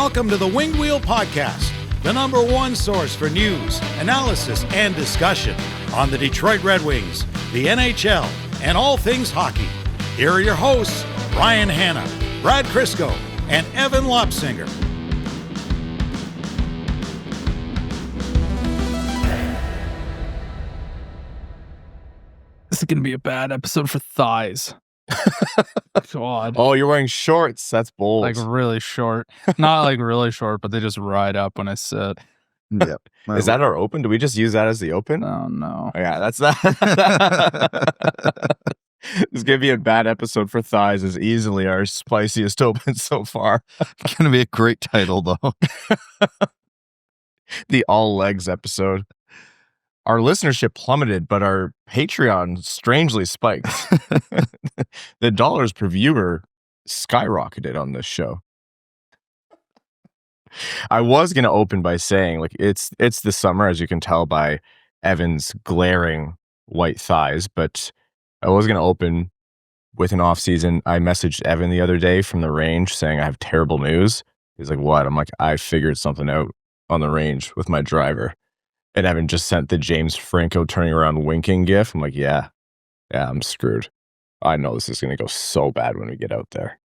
Welcome to the Winged Wheel Podcast, the number one source for news, analysis, and discussion on the Detroit Red Wings, the NHL, and all things hockey. Here are your hosts, Ryan Hanna, Brad Crisco, and Evan Lopsinger. This is going to be a bad episode for thighs. God. Oh, you're wearing shorts. That's bold. Like really short. Not like really short, but they just ride up when I sit. Yep. Is that our open? Do we just use that as the open? Oh, no. Oh, yeah, that's that. This is going to be a bad episode for thighs is easily our spiciest open so far. It's going to be a great title, though. The all legs episode. Our listenership plummeted, but our Patreon strangely spiked. The dollars per viewer skyrocketed on this show. I was going to open by saying, like, it's the summer, as you can tell by Evan's glaring white thighs, but I was going to open with an off season. I messaged Evan the other day from the range saying I have terrible news. He's like, what? I'm like, I figured something out on the range with my driver. And Evan just sent the James Franco turning around winking gif. I'm like, yeah, I'm screwed. I know this is going to go so bad when we get out there.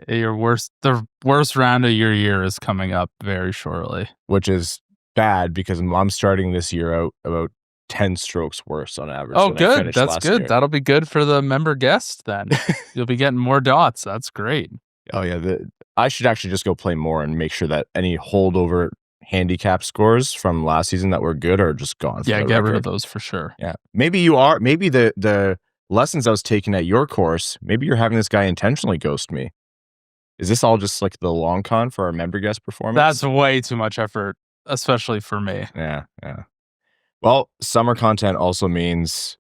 The worst round of your year is coming up very shortly. Which is bad because I'm starting this year out about 10 strokes worse on average. Oh, than I good. finished That's last good. year. That'll be good for the member guest then. You'll be getting more dots. That's great. Oh, yeah. I should actually just go play more and make sure that any holdover handicap scores from last season that were good are just gone. Yeah, get rid of those for sure. Yeah. Maybe the lessons I was taking at your course, maybe you're having this guy intentionally ghost me. Is this all just like the long con for our member guest performance? That's way too much effort, especially for me. Yeah. Well, summer content also means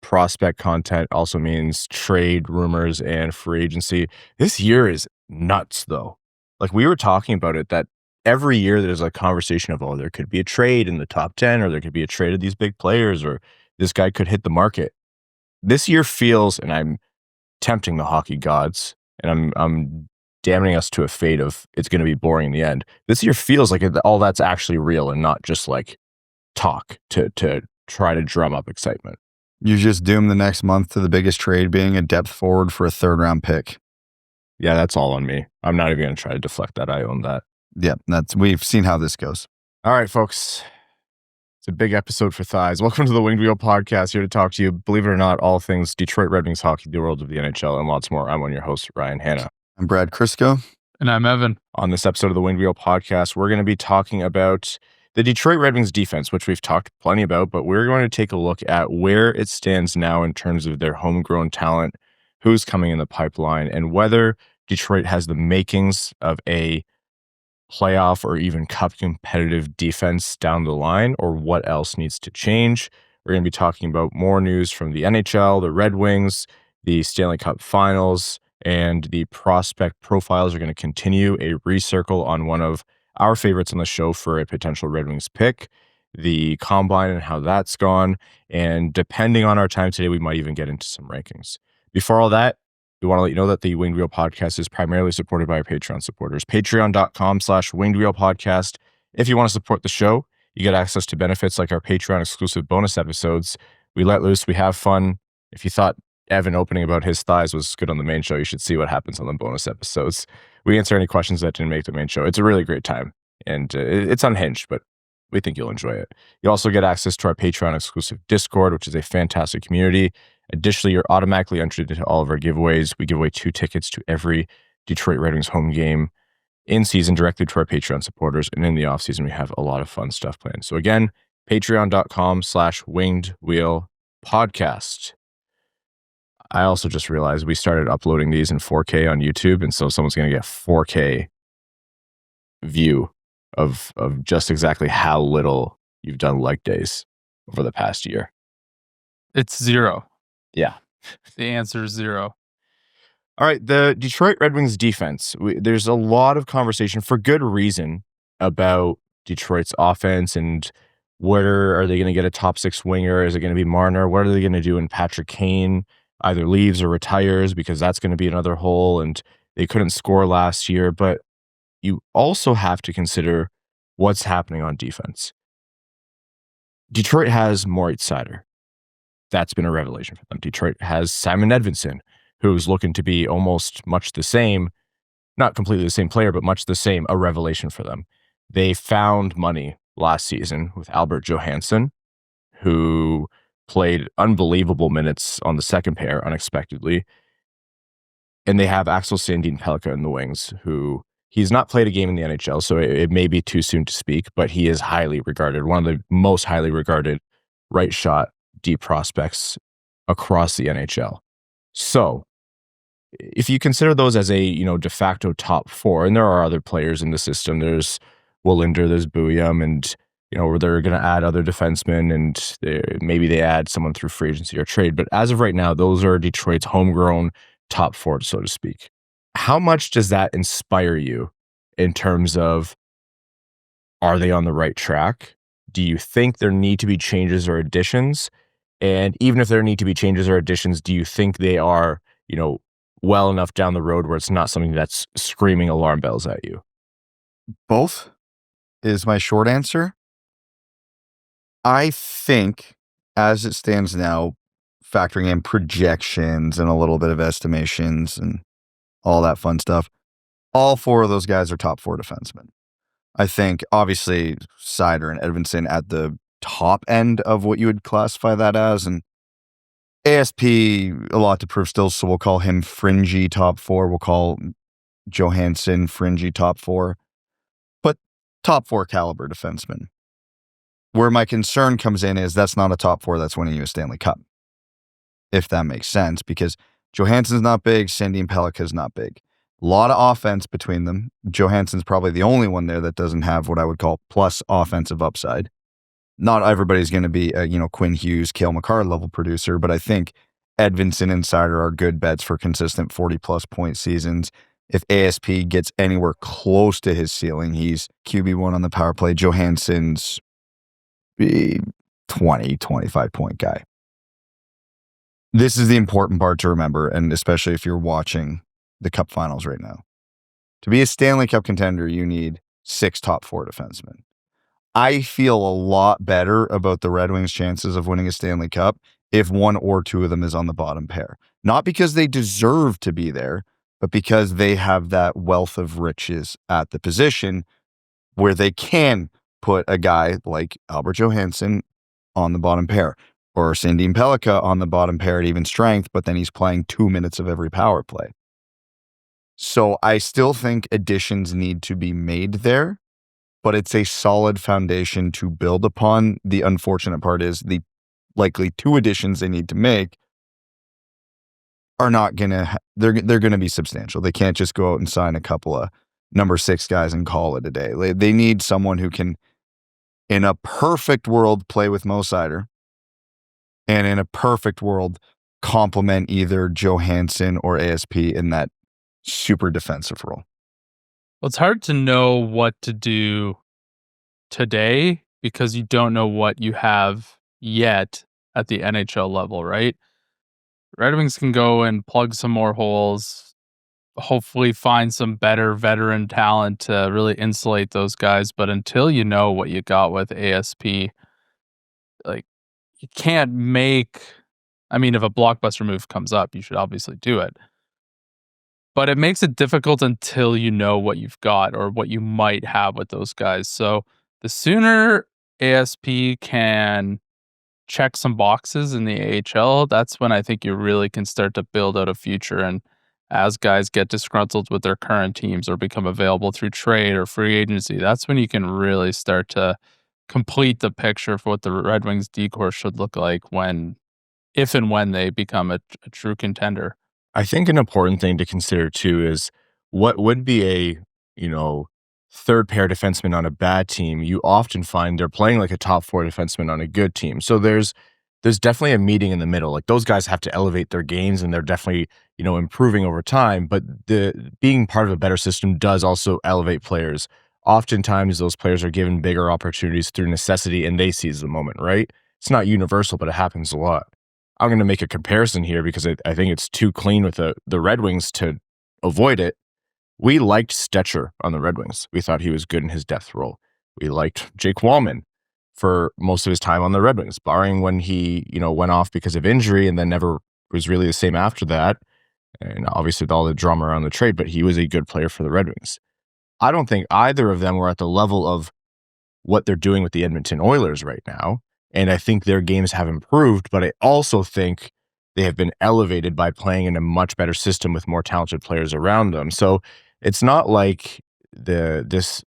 prospect content, also means trade rumors and free agency. This year is nuts, though. Like we were talking about it, that every year there's a conversation of, oh, there could be a trade in the top 10, or there could be a trade of these big players, or this guy could hit the market. This year feels, and I'm tempting the hockey gods, and I'm damning us to a fate of it's going to be boring in the end. This year feels like all that's actually real and not just like talk to try to drum up excitement. You just doomed the next month to the biggest trade being a depth forward for a third-round pick. Yeah, that's all on me. I'm not even going to try to deflect that. I own that. Yep, we've seen how this goes. All right, folks. It's a big episode for thighs. Welcome to the Winged Wheel Podcast. Here to talk to you, believe it or not, all things Detroit Red Wings hockey, the world of the NHL, and lots more. I'm one of your hosts, Ryan Hanna. I'm Brad Crisco. And I'm Evan. On this episode of the Winged Wheel Podcast, we're going to be talking about the Detroit Red Wings defense, which we've talked plenty about, but we're going to take a look at where it stands now in terms of their homegrown talent, who's coming in the pipeline, and whether Detroit has the makings of a playoff or even cup competitive defense down the line, or what else needs to change. We're going to be talking about more news from the NHL, the Red Wings, the Stanley Cup Finals, and the prospect profiles are going to continue a recircle on one of our favorites on the show for a potential Red Wings pick, the Combine and how that's gone, and depending on our time today, we might even get into some rankings. Before all that, we want to let you know that the Winged Wheel Podcast is primarily supported by our Patreon supporters. Patreon.com/Winged Wheel Podcast. If you want to support the show, you get access to benefits like our Patreon exclusive bonus episodes. We let loose, we have fun. If you thought Evan opening about his thighs was good on the main show, you should see what happens on the bonus episodes. We answer any questions that didn't make the main show. It's a really great time, and it's unhinged, but we think you'll enjoy it. You also get access to our Patreon exclusive Discord, which is a fantastic community. Additionally, you're automatically entered into all of our giveaways. We give away 2 tickets to every Detroit Red Wings home game in season directly to our Patreon supporters. And in the off season, we have a lot of fun stuff planned. So again, patreon.com/Winged Wheel Podcast. I also just realized we started uploading these in 4K on YouTube. And so someone's going to get 4K view of just exactly how little you've done leg days over the past year. It's 0. Yeah. The answer is 0. All right. The Detroit Red Wings defense. There's a lot of conversation for good reason about Detroit's offense and where are they going to get a top 6 winger? Is it going to be Marner? What are they going to do when Patrick Kane either leaves or retires? Because that's going to be another hole, and they couldn't score last year. But you also have to consider what's happening on defense. Detroit has Moritz Seider. That's been a revelation for them. Detroit has Simon Edvinsson, who's looking to be almost much the same, not completely the same player, but much the same, a revelation for them. They found money last season with Albert Johansson, who played unbelievable minutes on the second pair unexpectedly. And they have Axel Sandin Pellikka in the wings, who he's not played a game in the NHL, so it may be too soon to speak, but he is highly regarded, one of the most highly regarded right shot deep prospects across the NHL. So if you consider those as a, de facto top four, and there are other players in the system, there's Wallinder, there's Buyam, and, where they're going to add other defensemen, and maybe they add someone through free agency or trade. But as of right now, those are Detroit's homegrown top four, so to speak. How much does that inspire you in terms of, are they on the right track? Do you think there need to be changes or additions? And even if there need to be changes or additions, do you think they are, well enough down the road where it's not something that's screaming alarm bells at you? Both is my short answer. I think, as it stands now, factoring in projections and a little bit of estimations and all that fun stuff, all four of those guys are top four defensemen. I think, obviously, Seider and Edvinsson at the top end of what you would classify that as, and ASP, a lot to prove still, so we'll call him fringy top four. We'll call Johansson fringy top four. But top four caliber defenseman. Where my concern comes in is that's not a top four that's winning you a Stanley Cup. If that makes sense, because Johansson's not big, Sandin Pellikka's not big. A lot of offense between them. Johansson's probably the only one there that doesn't have what I would call plus offensive upside. Not everybody's going to be a, Quinn Hughes, Cale Makar level producer, but I think Edvinsson and Seider are good bets for consistent 40-plus point seasons. If ASP gets anywhere close to his ceiling, he's QB1 on the power play. Johansson's 20, 25-point guy. This is the important part to remember, and especially if you're watching the Cup Finals right now. To be a Stanley Cup contender, you need 6 top 4 defensemen. I feel a lot better about the Red Wings' chances of winning a Stanley Cup if 1 or 2 of them is on the bottom pair. Not because they deserve to be there, but because they have that wealth of riches at the position where they can put a guy like Albert Johansson on the bottom pair, or Sandin Pellikka on the bottom pair at even strength, but then he's playing 2 minutes of every power play. So I still think additions need to be made there, but it's a solid foundation to build upon. The unfortunate part is the likely 2 additions they need to make are not going to, they're going to be substantial. They can't just go out and sign a couple of number 6 guys and call it a day. They need someone who can, in a perfect world, play with Mo Seider, and in a perfect world, complement either Johansson or ASP in that super defensive role. Well, it's hard to know what to do today because you don't know what you have yet at the NHL level, right? Red Wings can go and plug some more holes, hopefully find some better veteran talent to really insulate those guys. But until you know what you got with ASP, like, you can't make, I mean, if a blockbuster move comes up, you should obviously do it. But it makes it difficult until you know what you've got or what you might have with those guys. So the sooner ASP can check some boxes in the AHL, that's when I think you really can start to build out a future. And as guys get disgruntled with their current teams or become available through trade or free agency, that's when you can really start to complete the picture for what the Red Wings decor should look like if and when they become a true contender. I think an important thing to consider too is what would be a, third pair defenseman on a bad team. You often find they're playing like a top 4 defenseman on a good team. So there's definitely a meeting in the middle. Like, those guys have to elevate their games, and they're definitely, improving over time. But the being part of a better system does also elevate players. Oftentimes those players are given bigger opportunities through necessity, and they seize the moment, right? It's not universal, but it happens a lot. I'm going to make a comparison here because I think it's too clean with the Red Wings to avoid it. We liked Stetcher on the Red Wings. We thought he was good in his depth role. We liked Jake Wallman for most of his time on the Red Wings, barring when he, went off because of injury and then never was really the same after that. And obviously all the drama around the trade, but he was a good player for the Red Wings. I don't think either of them were at the level of what they're doing with the Edmonton Oilers right now. And I think their games have improved, but I also think they have been elevated by playing in a much better system with more talented players around them. So it's not like this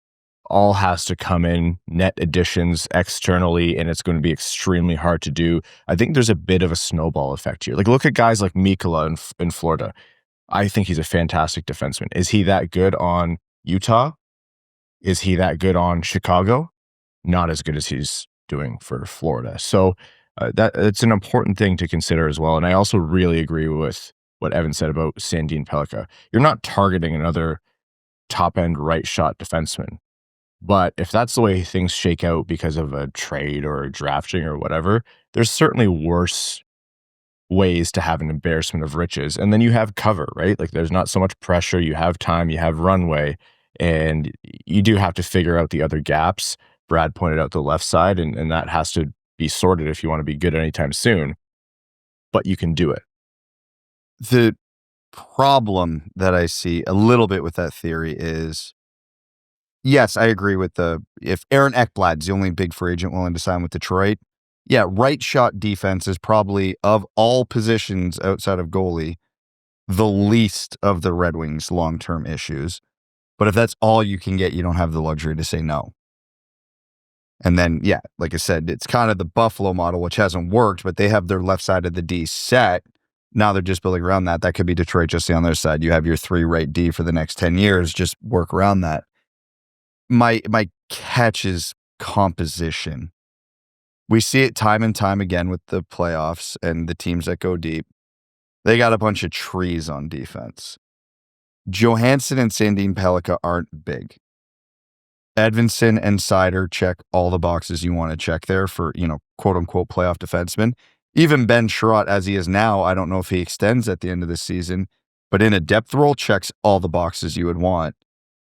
all has to come in net additions externally, and it's going to be extremely hard to do. I think there's a bit of a snowball effect here. Like, look at guys like Mikkola in Florida. I think he's a fantastic defenseman. Is he that good on Utah? Is he that good on Chicago? Not as good as he's doing for Florida. So it's an important thing to consider as well. And I also really agree with what Evan said about Sandin Pellikka. You're not targeting another top-end right-shot defenseman. But if that's the way things shake out because of a trade or a drafting or whatever, there's certainly worse ways to have an embarrassment of riches. And then you have cover, right? Like, there's not so much pressure. You have time, you have runway, and you do have to figure out the other gaps. Brad pointed out the left side, and that has to be sorted if you want to be good anytime soon. But you can do it. The problem that I see a little bit with that theory is, yes, I agree with if Aaron Ekblad's the only big free agent willing to sign with Detroit, yeah, right shot defense is probably, of all positions outside of goalie, the least of the Red Wings' long-term issues. But if that's all you can get, you don't have the luxury to say no. And then, yeah, like I said, it's kind of the Buffalo model, which hasn't worked, but they have their left side of the D set. Now they're just building around that. That could be Detroit just on their side. You have your 3 right D for the next 10 years. Just work around that. My catch is composition. We see it time and time again with the playoffs and the teams that go deep. They got a bunch of trees on defense. Johansson and Sandin Pellikka aren't big. Edvinsson and Seider check all the boxes you want to check there for, quote unquote playoff defensemen. Even Ben Sherratt, as he is now, I don't know if he extends at the end of the season, but in a depth role, checks all the boxes you would want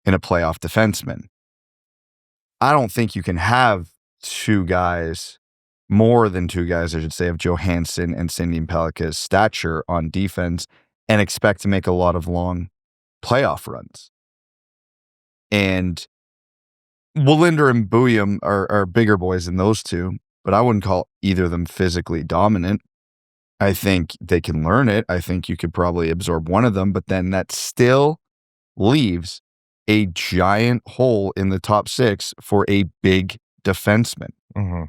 in a playoff defenseman. I don't think you can have more than two guys, I should say, of Johansson and Sandin Pellikka's stature on defense and expect to make a lot of long playoff runs. And Wallinder and Bouillon are bigger boys than those two, but I wouldn't call either of them physically dominant. I think they can learn it. I think you could probably absorb one of them, but then that still leaves a giant hole in the top 6 for a big defenseman. Mm-hmm.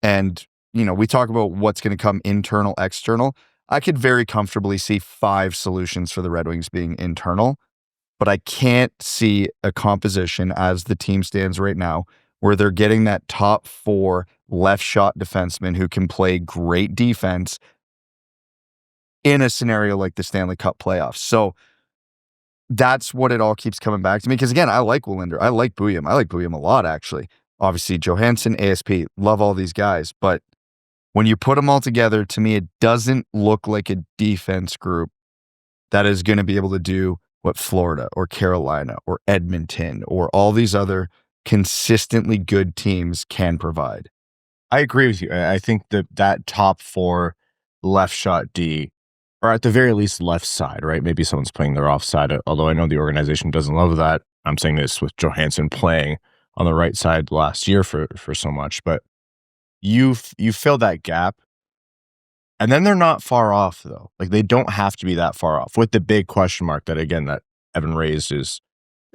And, we talk about what's going to come internal, external. I could very comfortably see 5 solutions for the Red Wings being internal, but I can't see a composition as the team stands right now where they're getting that top 4 left shot defenseman who can play great defense in a scenario like the Stanley Cup playoffs. So that's what it all keeps coming back to me. Because again, I like Wallinder. I like Bouillon. I like Bouillon a lot, actually. Obviously, Johansson, ASP, love all these guys. But when you put them all together, to me, it doesn't look like a defense group that is going to be able to do what Florida or Carolina or Edmonton or all these other consistently good teams can provide. I agree with you. I think that top 4 left shot D, or at the very least left side, right? Maybe someone's playing their offside, although I know the organization doesn't love that. I'm saying this with Johansson playing on the right side last year for so much, but you fill that gap, and then they're not far off though. Like, they don't have to be that far off. With the big question mark that Evan raised is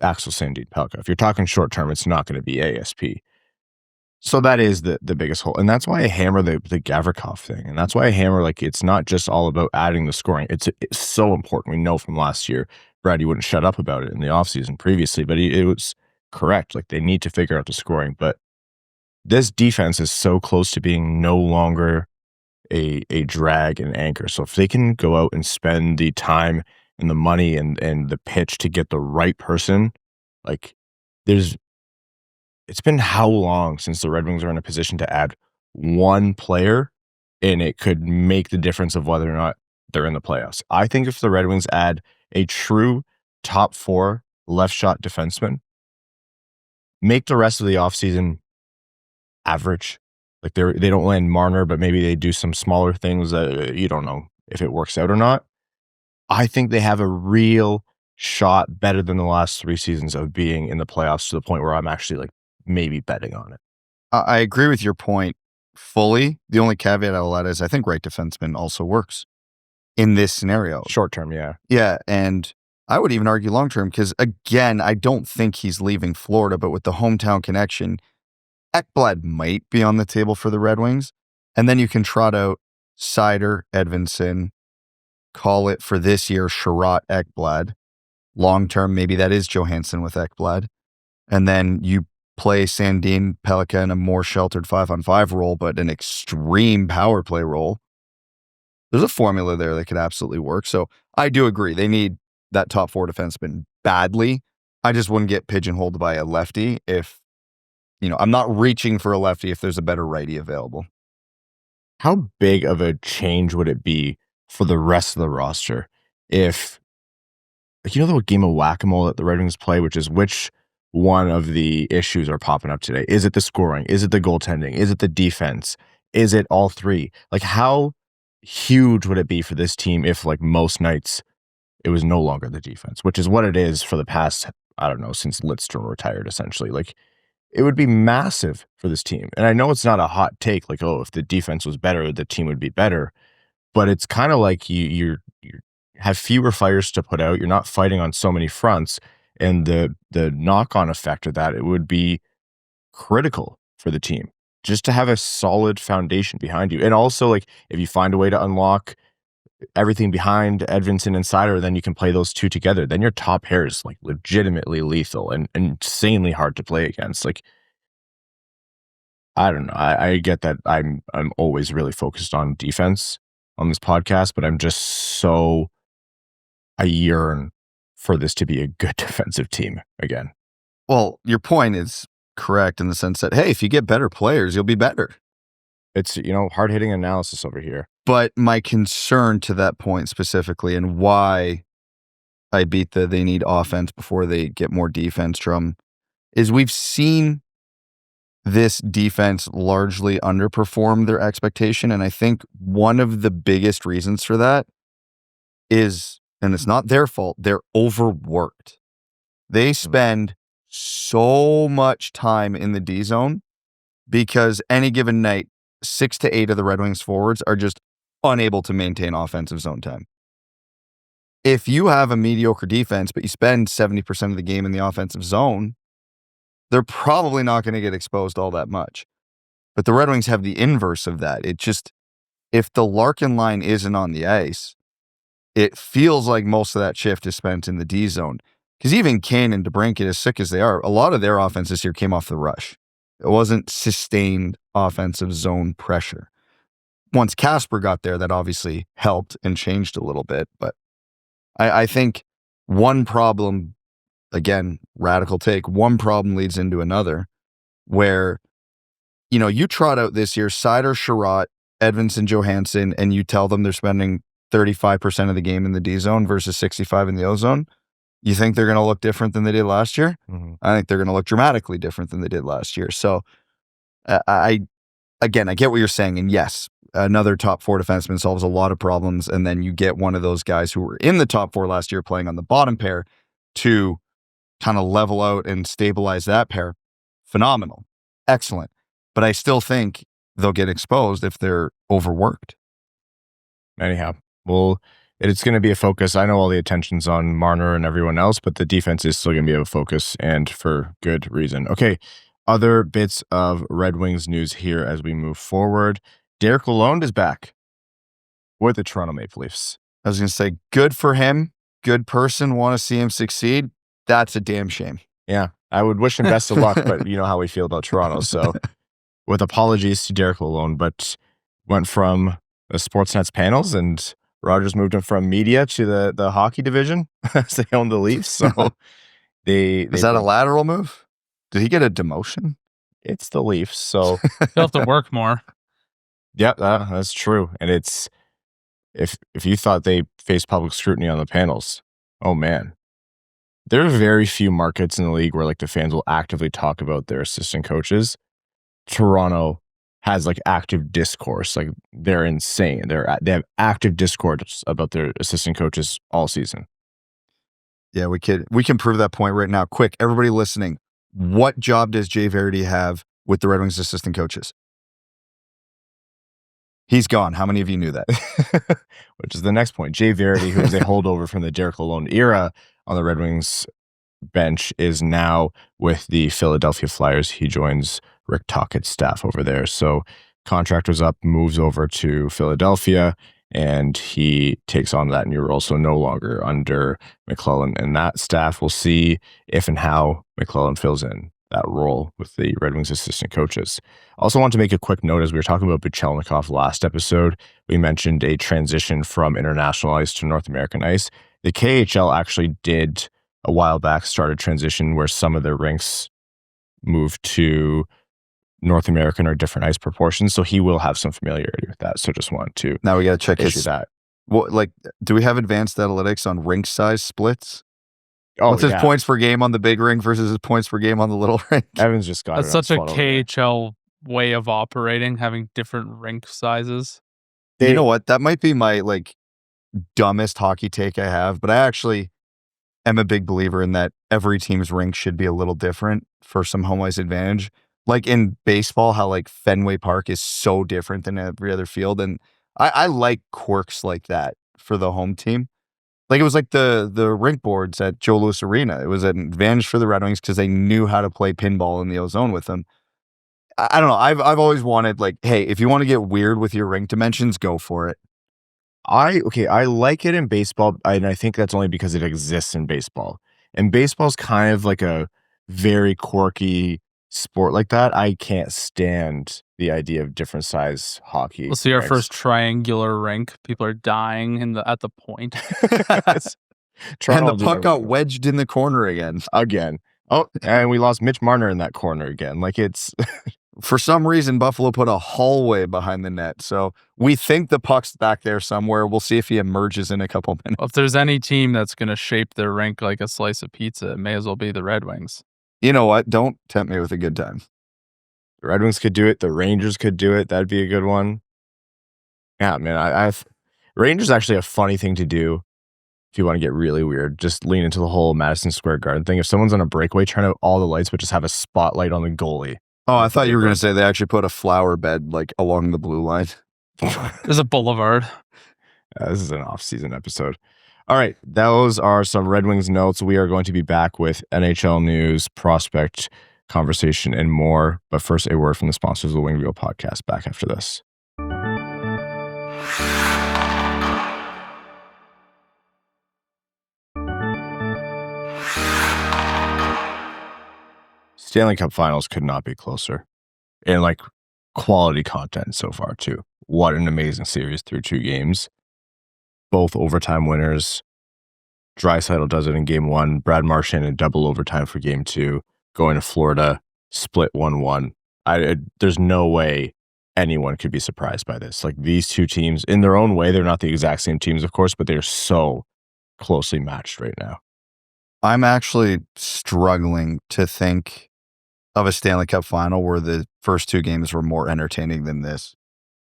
Axel Sandin Pellikka. If you're talking short term, it's not going to be ASP. So that is the biggest hole. And that's why I hammer the Gavrikov thing. And that's why I hammer, like, it's not just all about adding the scoring. It's so important. We know from last year, Brad, you wouldn't shut up about it in the offseason previously, but it was correct. Like, they need to figure out the scoring. But this defense is so close to being no longer a drag and anchor. So if they can go out and spend the time and the money and the pitch to get the right person, like, it's been how long since the Red Wings are in a position to add one player and it could make the difference of whether or not they're in the playoffs? I think if the Red Wings add a true top 4 left shot defenseman. Make the rest of the offseason average. Like they don't land Marner, but maybe they do some smaller things that you don't know if it works out or not. I think they have a real shot better than the last 3 seasons of being in the playoffs to the point where I'm actually like maybe betting on it. I agree with your point fully. The only caveat I'll add is I think right defenseman also works in this scenario. Short term, yeah. Yeah, and I would even argue long term because, again, I don't think he's leaving Florida, but with the hometown connection, Ekblad might be on the table for the Red Wings. And then you can trot out Seider, Edvinsson, call it for this year Sherratt, Ekblad. Long term, maybe that is Johansson with Ekblad. And then you play Sandin Pellikka in a more sheltered 5-on-5 role, but an extreme power play role. There's a formula there that could absolutely work. So I do agree. They need that top 4 defenseman badly. I just wouldn't get pigeonholed by a lefty if, I'm not reaching for a lefty if there's a better righty available. How big of a change would it be for the rest of the roster if, the game of whack-a-mole that the Red Wings play, which is which one of the issues are popping up today? Is it the scoring? Is it the goaltending? Is it the defense? Is it all 3? Like, how huge would it be for this team if, like, most nights it was no longer the defense, which is what it is for the past, I don't know, since Lidstrom retired, essentially. Like, it would be massive for this team. And I know it's not a hot take, like, if the defense was better, the team would be better. But it's kind of like you have fewer fires to put out. You're not fighting on so many fronts. And the knock-on effect of that, it would be critical for the team just to have a solid foundation behind you. And also, like, if you find a way to unlock everything behind Edvinsson and Seider, then you can play those 2 together. Then your top pair is like legitimately lethal and insanely hard to play against. Like, I don't know. I get that I'm always really focused on defense on this podcast, but I'm just so I yearn for this to be a good defensive team again. Well, your point is correct in the sense that, hey, if you get better players, you'll be better. It's, hard-hitting analysis over here. But my concern to that point specifically and why I beat they need offense before they get more defense drum is we've seen this defense largely underperform their expectation. And I think one of the biggest reasons for that is, and it's not their fault, they're overworked. They spend so much time in the D zone because any given night, 6 to 8 of the Red Wings forwards are just unable to maintain offensive zone time. If you have a mediocre defense, but you spend 70% of the game in the offensive zone, they're probably not going to get exposed all that much. But the Red Wings have the inverse of that. It just, if the Larkin line isn't on the ice, it feels like most of that shift is spent in the D zone. Because even Kane and DeBrincat, as sick as they are, a lot of their offense this year came off the rush. It wasn't sustained offensive zone pressure. Once Kasper got there, that obviously helped and changed a little bit. But I think one problem, again, radical take, one problem leads into another where, you trot out this year, Seider, Sherratt, Edvinsson, Johansson, and you tell them they're spending 35% of the game in the D zone versus 65 in the O zone. You think they're going to look different than they did last year? Mm-hmm. I think they're going to look dramatically different than they did last year. So I get what you're saying. And yes, another top 4 defenseman solves a lot of problems. And then you get one of those guys who were in the top 4 last year playing on the bottom pair to kind of level out and stabilize that pair. Phenomenal. Excellent. But I still think they'll get exposed if they're overworked. Anyhow, well, it's going to be a focus. I know all the attention's on Marner and everyone else, but the defense is still going to be a focus, and for good reason. Okay, other bits of Red Wings news here as we move forward. Derek Lalonde is back with the Toronto Maple Leafs. I was going to say, good for him. Good person. Want to see him succeed. That's a damn shame. Yeah, I would wish him best of luck, but you know how we feel about Toronto. So with apologies to Derek Lalonde, but went from the Sportsnet's panels and Rogers moved him from media to the hockey division as they own the Leafs. So is that a lateral move? Did he get a demotion? It's the Leafs, so He'll have to work more. Yeah, that's true. And it's if you thought they faced public scrutiny on the panels, oh man, there are very few markets in the league where like the fans will actively talk about their assistant coaches. Toronto has like active discourse. Like they're insane. They have active discourse about their assistant coaches all season. Yeah, we can prove that point right now. Quick, everybody listening, what job does Jay Varady have with the Red Wings assistant coaches? He's gone. How many of you knew that? Which is the next point. Jay Varady, who is a holdover from the Derek Lalonde era on the Red Wings bench, is now with the Philadelphia Flyers. He joins Rick Tocchet's staff over there. So contract was up, moves over to Philadelphia, and he takes on that new role. So no longer under McClellan and that staff. We'll see if and how McClellan fills in that role with the Red Wings assistant coaches. Also want to make a quick note, as we were talking about Buchelnikov last episode, we mentioned a transition from international ice to North American ice. The KHL actually did a while back start a transition where some of their rinks moved to North American or different ice proportions. So he will have some familiarity with that. So just want to now we got to check his that. Well, like, do we have advanced analytics on rink size splits? Oh, what's his points per game on the big rink versus his points per game on the little rink? Evans just got That's it. such a KHL way of operating, having different rink sizes. You know what? That might be my like dumbest hockey take I have, but I actually am a big believer in that every team's rink should be a little different for some home ice advantage. Like in baseball, how like Fenway Park is so different than every other field. And I like quirks like that for the home team. Like it was like the rink boards at Joe Louis Arena. It was an advantage for the Red Wings because they knew how to play pinball in the ozone with them. I don't know. I've always wanted like, hey, if you want to get weird with your rink dimensions, go for it. I like it in baseball, and I think that's only because it exists in baseball. And baseball's kind of like a very quirky sport like that. I can't stand the idea of different size hockey. We'll see our rinks. first triangular rink. People are dying at the point. And the puck got wedged in the corner again. Oh, and we lost Mitch Marner in that corner again. Like it's for some reason, Buffalo put a hallway behind the net. So we think the puck's back there somewhere. We'll see if he emerges in a couple minutes. Well, if there's any team that's going to shape their rink like a slice of pizza, it may as well be the Red Wings. You know what? Don't tempt me with a good time. The Red Wings could do it. The Rangers could do it. That'd be a good one. Yeah, man. Rangers actually a funny thing to do. If you want to get really weird, just lean into the whole Madison Square Garden thing. If someone's on a breakaway, turn out all the lights, but just have a spotlight on the goalie. Oh, I thought you were going to say they actually put a flower bed like along the blue line. There's a boulevard. This is an off-season episode. All right, those are some Red Wings notes. We are going to be back with NHL news, prospect conversation, and more. But first, a word from the sponsors of the Wing Reel podcast. Back after this. Stanley Cup Finals could not be closer. And like quality content so far too. What an amazing series through 2 games. Both overtime winners. Draisaitl does it in game 1. Brad Marchand in double overtime for game 2. Going to Florida, split 1-1. There's no way anyone could be surprised by this. Like these 2 teams, in their own way, they're not the exact same teams, of course, but they're so closely matched right now. I'm actually struggling to think of a Stanley Cup final where the first 2 games were more entertaining than this.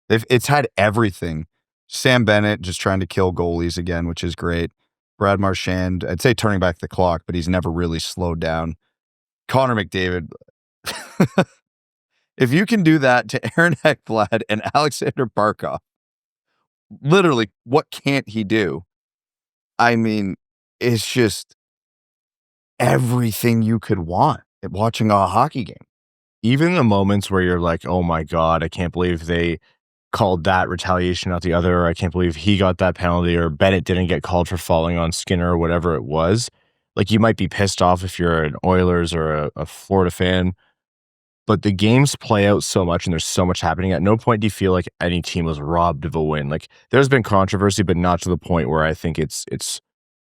It's had everything. Sam Bennett just trying to kill goalies again, which is great. Brad Marchand, I'd say turning back the clock, but he's never really slowed down. Connor McDavid. If you can do that to Aaron Ekblad and Alexander Barkov, literally, what can't he do? I mean, it's just everything you could want at watching a hockey game. Even the moments where you're like, oh my God, I can't believe they called that retaliation, not the other, or I can't believe he got that penalty, or Bennett didn't get called for falling on Skinner, or whatever it was. Like, you might be pissed off if you're an Oilers or a Florida fan, but the games play out so much and there's so much happening. At no point do you feel like any team was robbed of a win. Like, there's been controversy, but not to the point where I think it's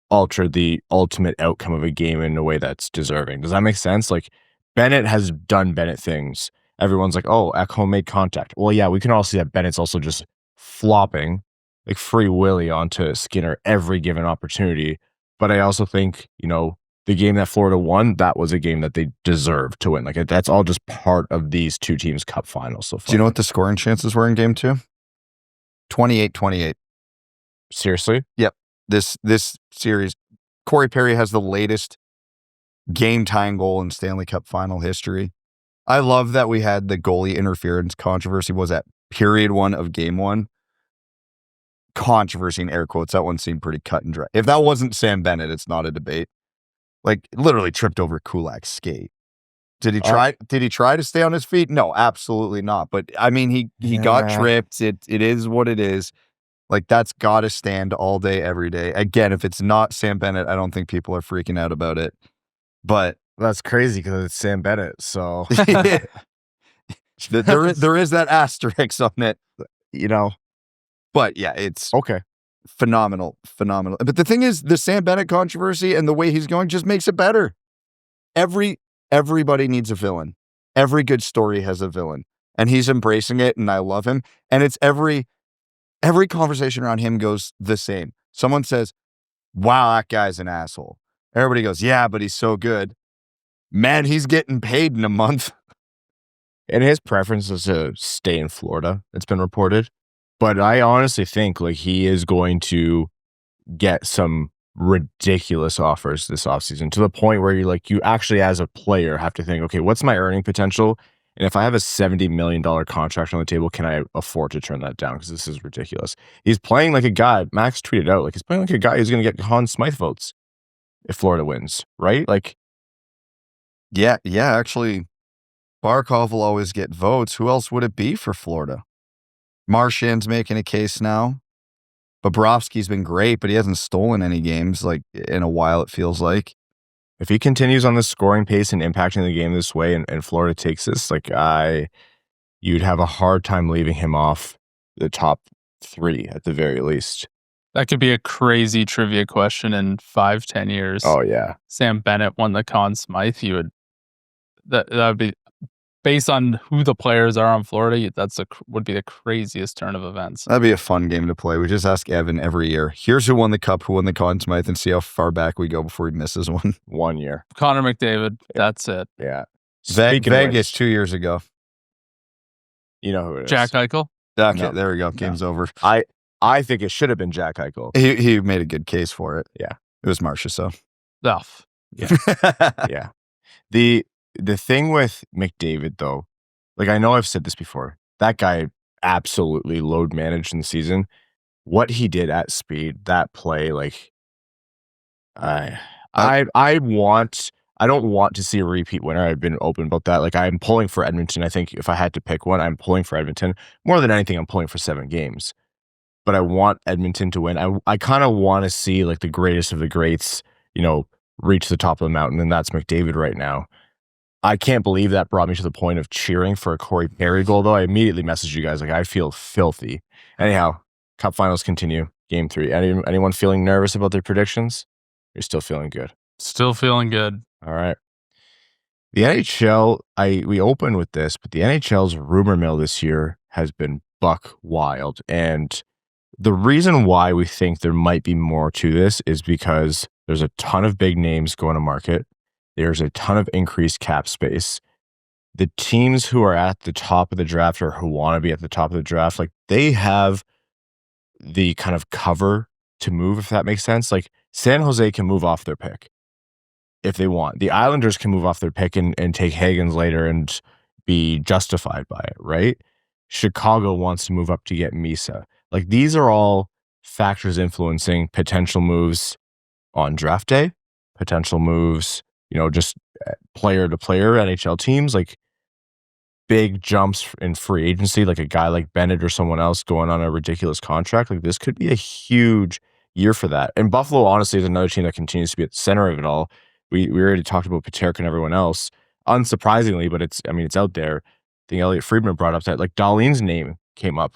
altered the ultimate outcome of a game in a way that's deserving. Does that make sense? Like, Bennett has done Bennett things. Everyone's like, oh, Ekholm made contact. Well, yeah, we can all see that Bennett's also just flopping like Free Willy onto Skinner every given opportunity. But I also think, the game that Florida won, that was a game that they deserved to win. Like, that's all just part of these two teams' cup finals so far. Do you know what the scoring chances were in game 2? 28-28. Seriously? Yep. This series, Corey Perry has the latest game-tying goal in Stanley Cup Final history. I love that we had the goalie interference controversy. Was at period 1 of game 1. Controversy in air quotes. That one seemed pretty cut and dry. If that wasn't Sam Bennett, it's not a debate. Like, literally tripped over Kulak's skate. Did he try? Did he try to stay on his feet? No, absolutely not. But I mean, he got tripped. It is what it is. Like, that's got to stand all day, every day. Again, if it's not Sam Bennett, I don't think people are freaking out about it. But that's crazy because it's Sam Bennett. So there is that asterisk on it, you know. But yeah, it's okay. Phenomenal. But the thing is, the Sam Bennett controversy and the way he's going just makes it better. Everybody needs a villain. Every good story has a villain, and he's embracing it, and I love him. And it's every conversation around him goes the same. Someone says, "Wow, that guy's an asshole." Everybody goes, "Yeah, but he's so good." Man, he's getting paid in a month. And his preference is to stay in Florida. It's been reported. But I honestly think like he is going to get some ridiculous offers this offseason to the point where you actually as a player have to think, okay, what's my earning potential? And if I have a $70 million contract on the table, can I afford to turn that down? Because this is ridiculous. He's playing like a guy. Max tweeted out, like he's playing like a guy who's going to get Conn Smythe votes if Florida wins, right? Like, yeah, actually, Barkov will always get votes. Who else would it be for Florida? Marchand's making a case now. Bobrovsky's been great, but he hasn't stolen any games like in a while, it feels like. If he continues on this scoring pace and impacting the game this way and Florida takes this, you'd have a hard time leaving him off the top 3 at the very least. That could be a crazy trivia question in 5-10 years. Oh, yeah. Sam Bennett won the Conn Smythe. That would be... Based on who the players are on Florida, would be the craziest turn of events. That'd be a fun game to play. We just ask Evan every year, here's who won the cup, who won the Conn Smythe, and see how far back we go before he misses one. 1 year. Connor McDavid, that's it. Yeah. Vegas 2 years ago. You know who it is. Jack Eichel? Okay, no. There we go. Game's over. I think it should have been Jack Eichel. He made a good case for it. Yeah. It was Marcia, so. Oh. Yeah. Yeah. The thing with McDavid, though, like I know I've said this before, that guy absolutely load managed in the season. What he did at speed, that play, like I don't want to see a repeat winner. I've been open about that. Like I'm pulling for Edmonton. I think if I had to pick one, I'm pulling for Edmonton. More than anything, I'm pulling for 7 games. But I want Edmonton to win. I kind of want to see like the greatest of the greats, reach the top of the mountain, and that's McDavid right now. I can't believe that brought me to the point of cheering for a Corey Perry goal, though. I immediately messaged you guys, like, I feel filthy. Anyhow, Cup Finals continue. Game 3. Anyone feeling nervous about their predictions? You're still feeling good. Still feeling good. All right. The NHL, we opened with this, but the NHL's rumor mill this year has been buck wild. And the reason why we think there might be more to this is because there's a ton of big names going to market. There's a ton of increased cap space. The teams who are at the top of the draft or who want to be at the top of the draft, like they have the kind of cover to move, if that makes sense. Like San Jose can move off their pick if they want. The Islanders can move off their pick and take Hagens later and be justified by it, right? Chicago wants to move up to get Misa. Like these are all factors influencing potential moves on draft day, potential moves, just player to player NHL teams, like big jumps in free agency, like a guy like Bennett or someone else going on a ridiculous contract. Like this could be a huge year for that. And Buffalo, honestly, is another team that continues to be at the center of it all. We already talked about Paterka and everyone else. Unsurprisingly, but it's out there. I think Elliot Friedman brought up that like Dahlin's name came up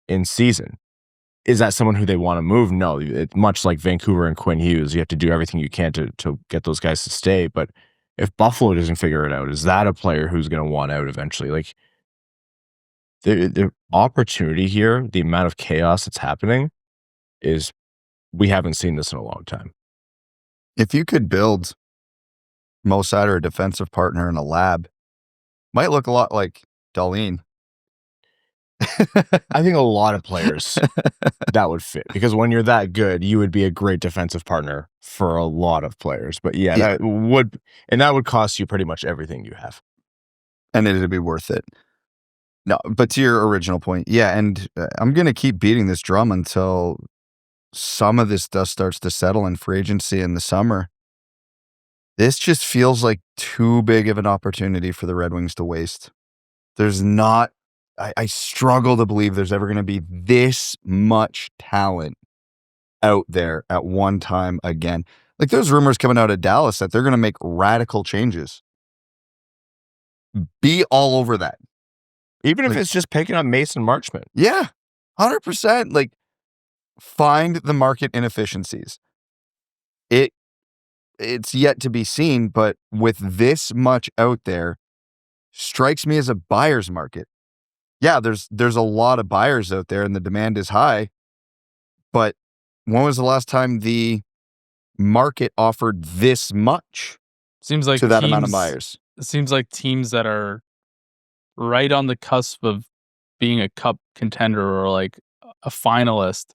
in season. Is that someone who they want to move? No, it's much like Vancouver and Quinn Hughes. You have to do everything you can to get those guys to stay. But if Buffalo doesn't figure it out, is that a player who's going to want out eventually? Like the opportunity here, the amount of chaos that's happening is we haven't seen this in a long time. If you could build Mo Seider, a defensive partner in a lab. Might look a lot like Dahlin. I think a lot of players that would fit, because when you're that good, you would be a great defensive partner for a lot of players. But yeah, that would cost you pretty much everything you have. And it'd be worth it. No, but to your original point, yeah, and I'm going to keep beating this drum until some of this dust starts to settle in free agency in the summer. This just feels like too big of an opportunity for the Red Wings to waste. There's not, I struggle to believe there's ever going to be this much talent out there at one time again. Like, there's rumors coming out of Dallas that they're going to make radical changes. Be all over that. Even if it's just picking up Mason Marchment. Yeah, 100%. Like, find the market inefficiencies. It's yet to be seen, but with this much out there, strikes me as a buyer's market. Yeah, there's a lot of buyers out there and the demand is high, but when was the last time the market offered this much Seems like to that amount of buyers? It seems like teams that are right on the cusp of being a cup contender or like a finalist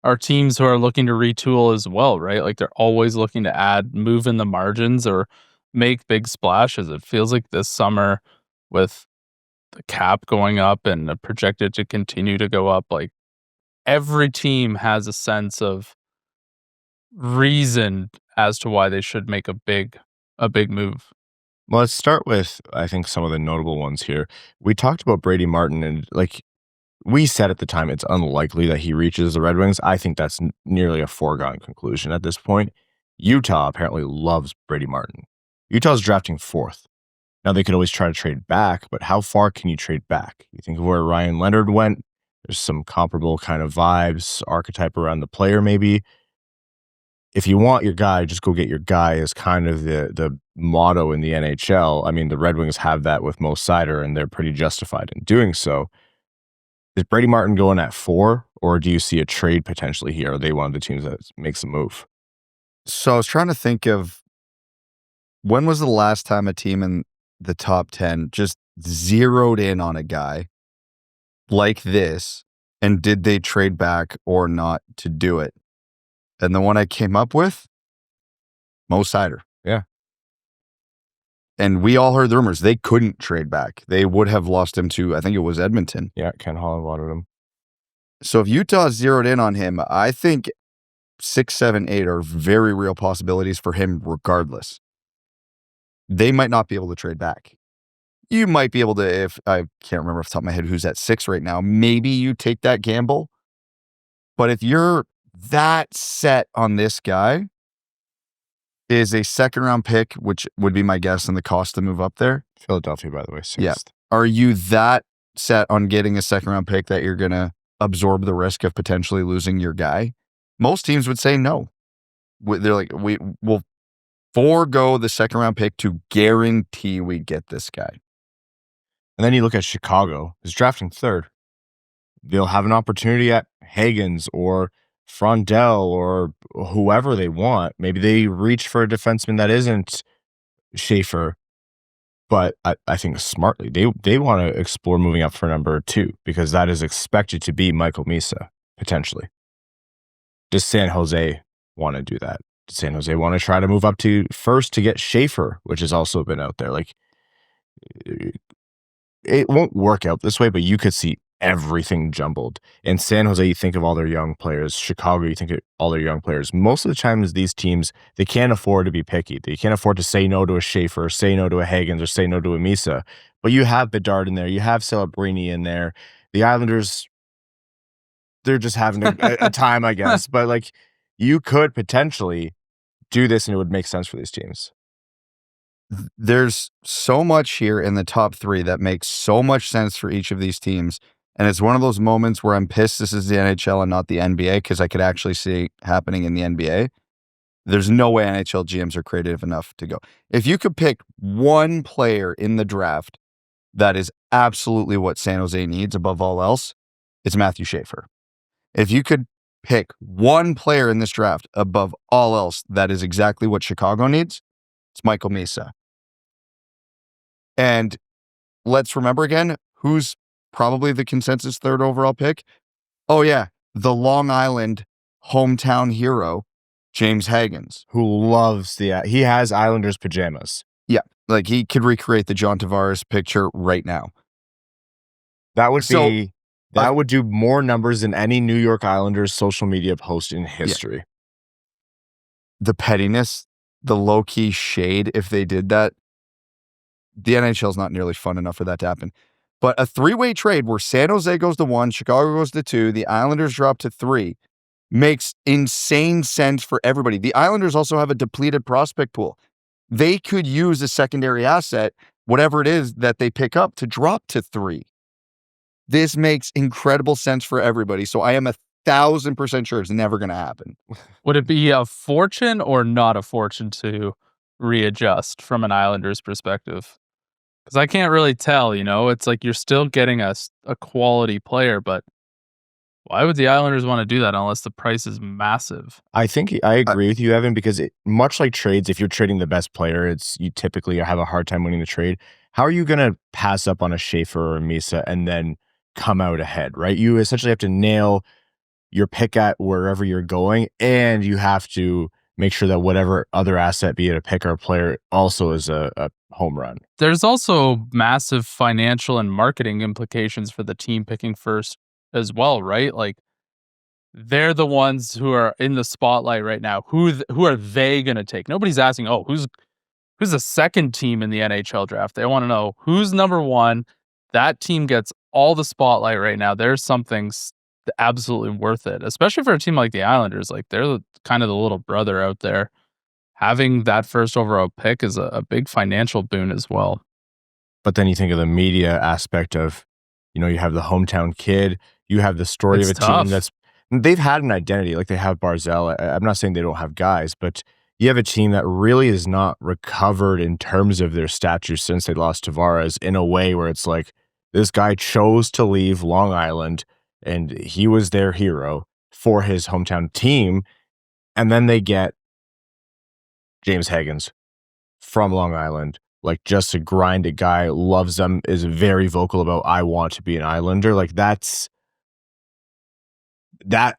are teams who are looking to retool as well, right? Like, they're always looking to move in the margins or make big splashes. It feels like this summer, with the cap going up and projected to continue to go up, like, every team has a sense of reason as to why they should make a big move. Well, let's start with, I think, some of the notable ones here. We talked about Brady Martin, and like we said at the time, it's unlikely that he reaches the Red Wings. I think that's nearly a foregone conclusion at this point. Utah apparently loves Brady Martin. Utah's drafting 4th. Now, they could always try to trade back, but how far can you trade back? You think of where Ryan Leonard went. There's some comparable kind of vibes, archetype around the player maybe. If you want your guy, just go get your guy is kind of the motto in the NHL. I mean, the Red Wings have that with Mo Seider, and they're pretty justified in doing so. Is Brady Martin going at 4, or do you see a trade potentially here? Are they one of the teams that makes a move? So I was trying to think of, when was the last time a team in the top 10 just zeroed in on a guy like this, and did they trade back or not to do it? And the one I came up with, Mo Seider. Yeah. And we all heard the rumors. They couldn't trade back. They would have lost him to, I think it was Edmonton. Yeah, Ken Holland wanted him. So if Utah zeroed in on him, I think 6, 7, 8 are very real possibilities for him regardless. They might not be able to trade back. You might be able to, if I can't remember off the top of my head who's at 6 right now, maybe you take that gamble. But if you're that set on this guy, is a 2nd-round pick, which would be my guess, and the cost to move up there. Philadelphia, by the way, 6th. Yeah. Are you that set on getting a 2nd-round pick that you're going to absorb the risk of potentially losing your guy? Most teams would say no. They're like, we will forego the 2nd-round pick to guarantee we get this guy. And then you look at Chicago, who's drafting 3rd. They'll have an opportunity at Hagens or Frondell or whoever they want. Maybe they reach for a defenseman that isn't Schaefer, but I think smartly. They want to explore moving up for number 2, because that is expected to be Michael Misa, potentially. Does San Jose want to do that? Does San Jose want to try to move up to 1st to get Schaefer, which has also been out there? Like, it won't work out this way, but you could see everything jumbled. In San Jose, you think of all their young players. Chicago, you think of all their young players. Most of the times, these teams, they can't afford to be picky. They can't afford to say no to a Schaefer, say no to a Hagens, or say no to a Misa. But you have Bedard in there. You have Celebrini in there. The Islanders, they're just having a time, I guess. But like, you could potentially do this, and it would make sense for these teams. There's so much here in the top 3 that makes so much sense for each of these teams. And it's one of those moments where I'm pissed this is the NHL and not the NBA, because I could actually see it happening in the NBA. There's no way NHL GMs are creative enough to go. If you could pick one player in the draft that is absolutely what San Jose needs above all else, it's Matthew Schaefer. If you could pick one player in this draft above all else that is exactly what Chicago needs, It's Michael Misa. And let's remember again, who's probably the consensus third overall pick? Oh, yeah, the Long Island hometown hero, James Hagens. Who loves he has Islanders pajamas. Yeah, like he could recreate the John Tavares picture right now. That would do more numbers than any New York Islanders social media post in history. Yeah. The pettiness, the low-key shade, if they did that, the NHL is not nearly fun enough for that to happen. But a three-way trade where San Jose goes to 1, Chicago goes to 2, the Islanders drop to 3, makes insane sense for everybody. The Islanders also have a depleted prospect pool. They could use a secondary asset, whatever it is that they pick up, to drop to 3. This makes incredible sense for everybody. So I am 1,000% sure it's never going to happen. Would it be a fortune or not a fortune to readjust from an Islanders perspective? Because I can't really tell, it's like you're still getting a quality player, but why would the Islanders want to do that unless the price is massive? I think I agree with you, Evan, because much like trades, if you're trading the best player, you typically have a hard time winning the trade. How are you going to pass up on a Schaefer or a Misa and then come out ahead, right? You essentially have to nail your pick at wherever you're going, and you have to make sure that whatever other asset, be it a pick or a player, also is a home run. There's also massive financial and marketing implications for the team picking first as well, right? Like, they're the ones who are in the spotlight right now. Who are they going to take? Nobody's asking, who's the second team in the NHL draft? They want to know who's number 1. That team gets all the spotlight right now. There's something absolutely worth it, especially for a team like the Islanders. Like, they're kind of the little brother out there. Having that first overall pick is a big financial boon as well. But then you think of the media aspect of, you have the hometown kid, you have the story of a team they've had an identity, like they have Barzal. I'm not saying they don't have guys, but you have a team that really is not recovered in terms of their stature since they lost Tavares, in a way where it's like, this guy chose to leave Long Island and he was their hero for his hometown team. And then they get James Hagens from Long Island, like just a grinded guy, loves them, is very vocal about, I want to be an Islander. Like that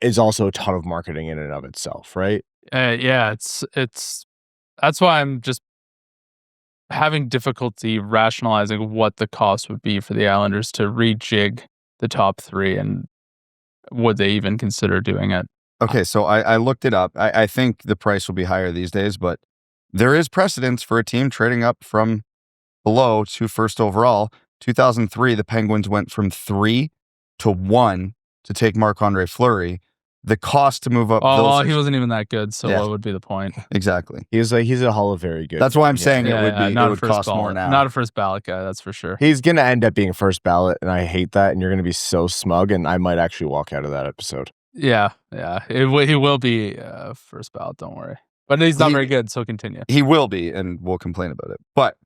is also a ton of marketing in and of itself, right? Yeah, it's that's why I'm just having difficulty rationalizing what the cost would be for the Islanders to rejig the top 3, and would they even consider doing it? Okay, so I looked it up. I think the price will be higher these days, but there is precedence for a team trading up from below to first overall. 2003, the Penguins went from 3 to 1 to take Marc-Andre Fleury. The cost to move up. He wasn't even that good, so what would be the point? Exactly. He's a Hall of Very Good. That's why I'm saying it would cost more now. Not a first ballot guy, that's for sure. He's going to end up being first ballot, and I hate that, and you're going to be so smug, and I might actually walk out of that episode. Yeah. He will be first ballot, don't worry. But he's not very good, so continue. He will be, and we'll complain about it. But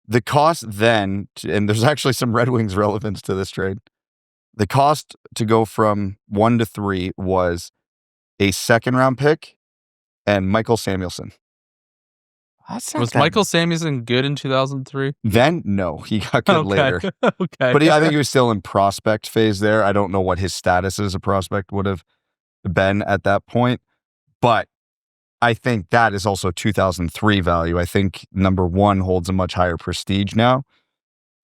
the cost then, and there's actually some Red Wings relevance to this trade, the cost to go from 1 to 3 was a second-round pick and Michael Samuelsson. Was Michael Samuelsson good in 2003? Then, no. He got good later. Okay. But I think he was still in prospect phase there. I don't know what his status as a prospect would have been at that point. But I think that is also 2003 value. I think number 1 holds a much higher prestige now.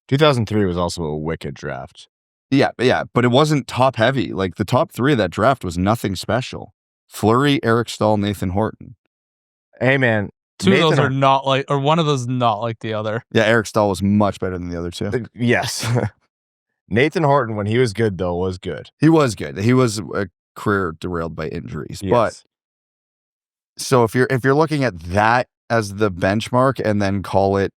2003 was also a wicked draft. Yeah, but it wasn't top heavy. Like, the top 3 of that draft was nothing special. Fleury, Eric Stahl, Nathan Horton. Hey, man. Two of those are not like, or one of those not like the other. Yeah, Eric Stahl was much better than the other 2. Yes. Nathan Horton, when he was good, though, was good. He was good. He was a career derailed by injuries. Yes. But so if you're looking at that as the benchmark and then call it,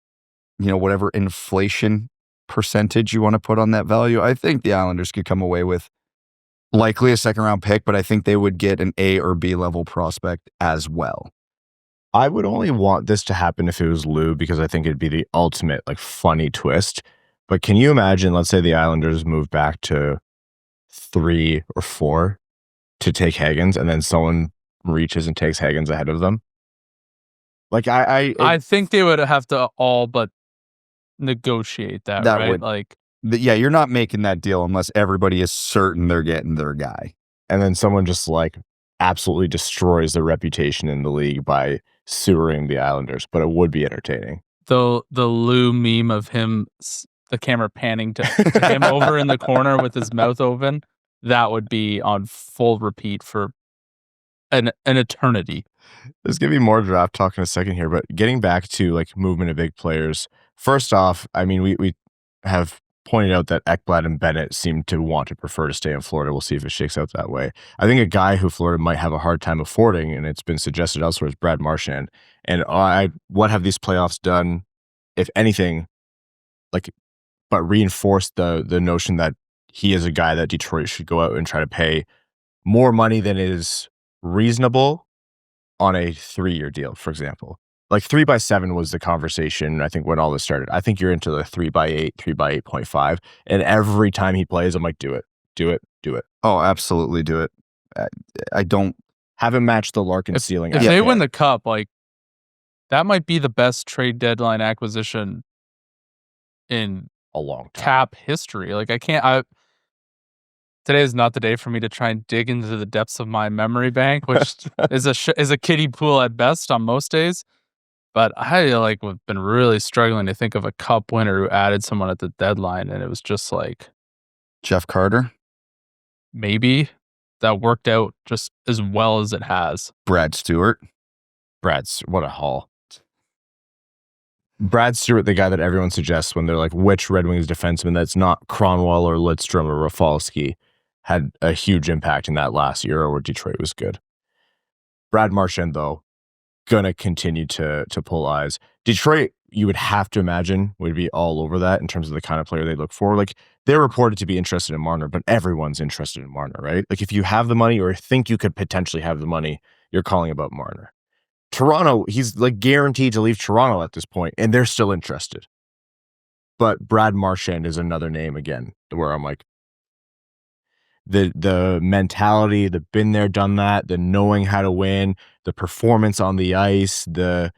whatever inflation percentage you want to put on that value, I think the Islanders could come away with likely a second-round pick, but I think they would get an A or B level prospect as well. I would only want this to happen if it was Lou, because I think it'd be the ultimate funny twist. But can you imagine, let's say the Islanders move back to 3 or 4 to take Hagens, and then someone reaches and takes Hagens ahead of them? Like I think they would have to all but negotiate that right? would- Like, Yeah, you're not making that deal unless everybody is certain they're getting their guy. and then someone just like absolutely destroys their reputation in the league by sewering the Islanders, but it would be entertaining. the Lou meme of him, the camera panning to him over in the corner with his mouth open, that would be on full repeat for an eternity. There's going to be more draft talk in a second here, but getting back to like movement of big players. First off, I mean, we have pointed out that Ekblad and Bennett seem to want to prefer to stay in Florida. We'll see if it shakes out that way. I think a guy who Florida might have a hard time affording, and it's been suggested elsewhere, is Brad Marchand. And what have these playoffs done, if anything, like, but reinforced the notion that he is a guy that Detroit should go out and try to pay more money than is reasonable on a 3-year deal, for example. Like 3x7 was the conversation, I think, when all this started. I think you're into the 3x8, 3x8.5. And every time he plays, I'm like, do it. Oh, absolutely do it. I don't have him match the Larkin ceiling. If they win the cup, like, that might be the best trade deadline acquisition in a long time. Cap history. Like, today is not the day for me to try and dig into the depths of my memory bank, which is a kiddie pool at best on most days. But I have been really struggling to think of a cup winner who added someone at the deadline, and it was just like Jeff Carter, maybe that worked out just as well as it has. Brad Stewart. What a haul. Brad Stewart, the guy that everyone suggests when they're like, which Red Wings defenseman that's not Cronwall or Lidstrom or Rafalski, had a huge impact in that last era where Detroit was good. Brad Marchand, though, gonna continue to pull eyes. Detroit, you would have to imagine, would be all over that in terms of the kind of player they look for. Like, they're reported to be interested in Marner, but everyone's interested in Marner, right? Like, if you have the money or think you could potentially have the money, you're calling about Marner. Toronto, he's like guaranteed to leave Toronto at this point, and they're still interested. But Brad Marchand is another name again, where I'm like, the mentality, the been there, done that, the knowing how to win, the performance on the ice, the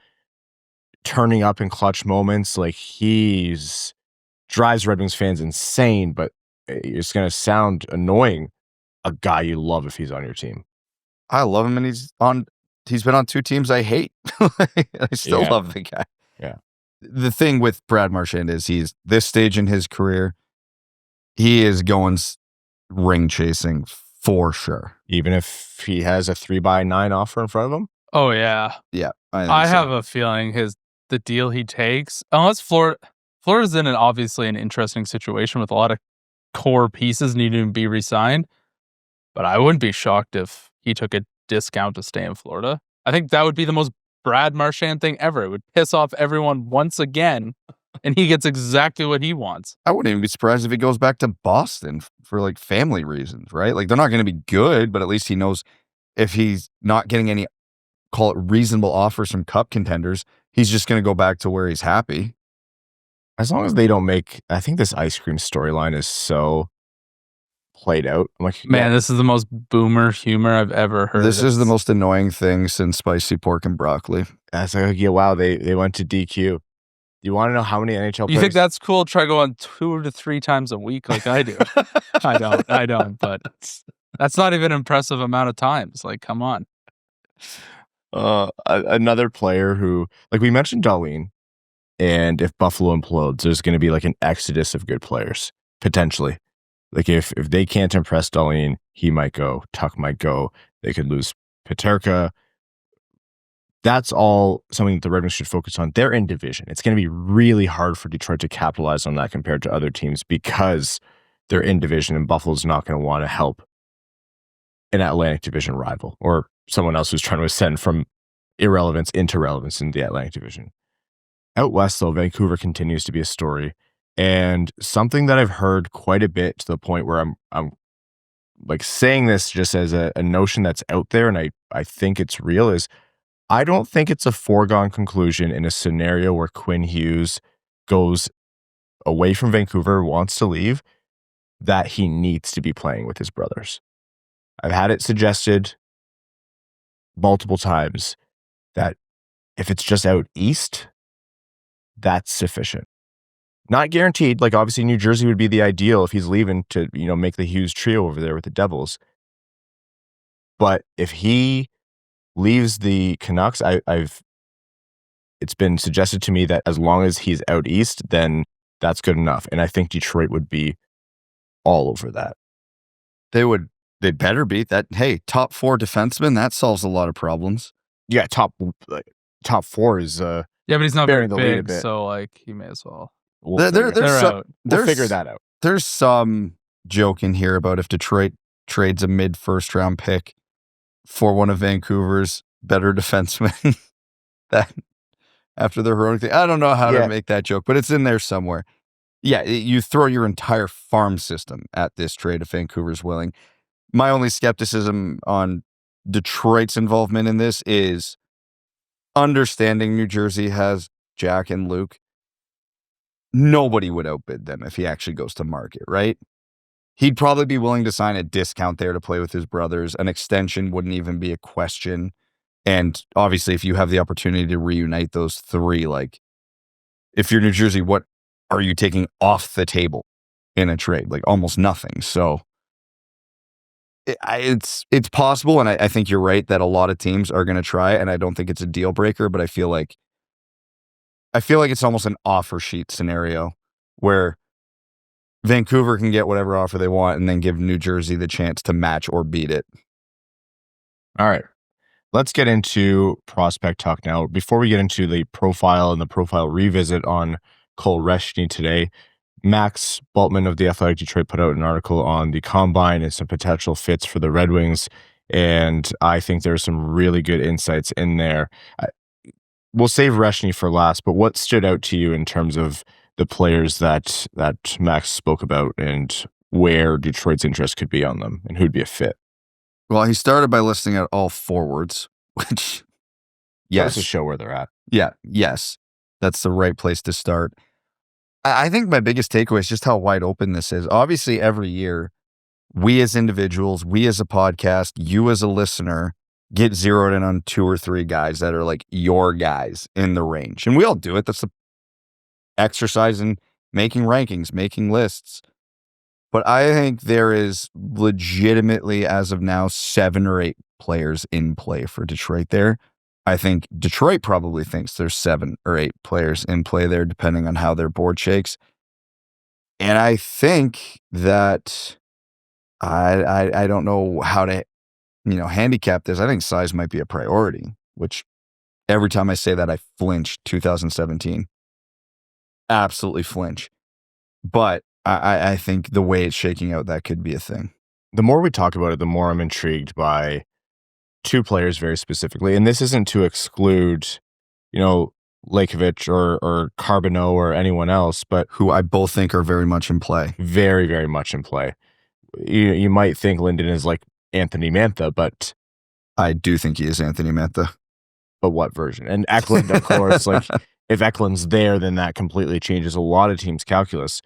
turning up in clutch moments, like he's drives Red Wings fans insane, but it's going to sound annoying. A guy you love if he's on your team. I love him, and he's been on 2 teams I hate. I still love the guy. Yeah. The thing with Brad Marchand is he's this stage in his career, he is going ring chasing for sure. Even if he has a 3x9 offer in front of him? Oh, yeah. Yeah. I have a feeling the deal he takes, unless Florida's in obviously an interesting situation with a lot of core pieces needing to be re-signed, but I wouldn't be shocked if he took a discount to stay in Florida. I think that would be the most Brad Marchand thing ever. It would piss off everyone once again, and he gets exactly what he wants. I wouldn't even be surprised if he goes back to Boston for like family reasons, right? Like, they're not going to be good, but at least he knows if he's not getting any, call it reasonable offers from cup contenders, he's just going to go back to where he's happy. As long as they don't make, I think this ice cream storyline is so played out. I'm like, man, this is the most boomer humor I've ever heard. This is the most annoying thing since spicy pork and broccoli. That's like, yeah, wow, they went to DQ. You want to know how many NHL players? You think that's cool? Try going 2 to 3 times a week like I do. I don't, but that's not even an impressive amount of times. Like, come on. Another player who, like we mentioned, Dahlin, and if Buffalo implodes, there's going to be like an exodus of good players, potentially. Like, if they can't impress Dahlin, he might go. Tuck might go. They could lose Peterka. That's all something that the Red Wings should focus on. They're in division. It's going to be really hard for Detroit to capitalize on that compared to other teams because they're in division, and Buffalo's not going to want to help an Atlantic Division rival or someone else who's trying to ascend from irrelevance into relevance in the Atlantic Division. Out west, though, Vancouver continues to be a story. And something that I've heard quite a bit, to the point where I'm like saying this just as a notion that's out there, and I think it's real, is I don't think it's a foregone conclusion in a scenario where Quinn Hughes goes away from Vancouver, wants to leave, that he needs to be playing with his brothers. I've had it suggested multiple times that if it's just out east, that's sufficient. Not guaranteed. Like, obviously, New Jersey would be the ideal if he's leaving to, make the Hughes trio over there with the Devils. But if he leaves the Canucks, it's been suggested to me that as long as he's out east, then that's good enough. And I think Detroit would be all over that. They better be that. Hey, top 4 defenseman, that solves a lot of problems. Yeah, top 4 is Yeah, but he's not very bearing the lead a big, bit. so like he may as well. We'll They're out. figure that out. There's some joke in here about if Detroit trades a mid-first round pick for one of Vancouver's better defensemen that after the heroic thing. I don't know how to make that joke, but it's in there somewhere. Yeah, you throw your entire farm system at this trade if Vancouver's willing. My only skepticism on Detroit's involvement in this is understanding New Jersey has Jack and Luke. Nobody would outbid them if he actually goes to market, right? He'd probably be willing to sign a discount there to play with his brothers. An extension wouldn't even be a question. And obviously, if you have the opportunity to reunite those 3, like, if you're New Jersey, what are you taking off the table in a trade? Like, almost nothing. So it's possible, and I think you're right that a lot of teams are going to try, and I don't think it's a deal breaker, but I feel like it's almost an offer sheet scenario where Vancouver can get whatever offer they want and then give New Jersey the chance to match or beat it. All right. Let's get into prospect talk now. Before we get into the profile and the profile revisit on Cole Reschny today, Max Bultman of The Athletic Detroit put out an article on the combine and some potential fits for the Red Wings, and I think there's some really good insights in there. We'll save Reschny for last, but what stood out to you in terms of the players that Max spoke about and where Detroit's interest could be on them and who'd be a fit? Well, he started by listing out all forwards, which, yes. That's to show where they're at. Yeah, yes. That's the right place to start. I think my biggest takeaway is just how wide open this is. Obviously, every year, we as individuals, we as a podcast, you as a listener, get zeroed in on 2 or 3 guys that are like your guys in the range. And we all do it. That's the exercise in making rankings, making lists. But I think there is legitimately, as of now, 7 or 8 players in play for Detroit there. I think Detroit probably thinks there's 7 or 8 players in play there, depending on how their board shakes. And I think that I don't know how to, handicap this. I think size might be a priority, which every time I say that, I flinch. 2017. Absolutely flinch. But I think the way it's shaking out, that could be a thing. The more we talk about it, the more I'm intrigued by 2 players very specifically. And this isn't to exclude, Lakovic or Carbonneau or anyone else, but who I both think are very much in play. Very, very much in play. You might think Linden is like Anthony Mantha, but I do think he is Anthony Mantha. But what version? And Ekblad, of course, like if Ekland's there, then that completely changes a lot of teams' calculus.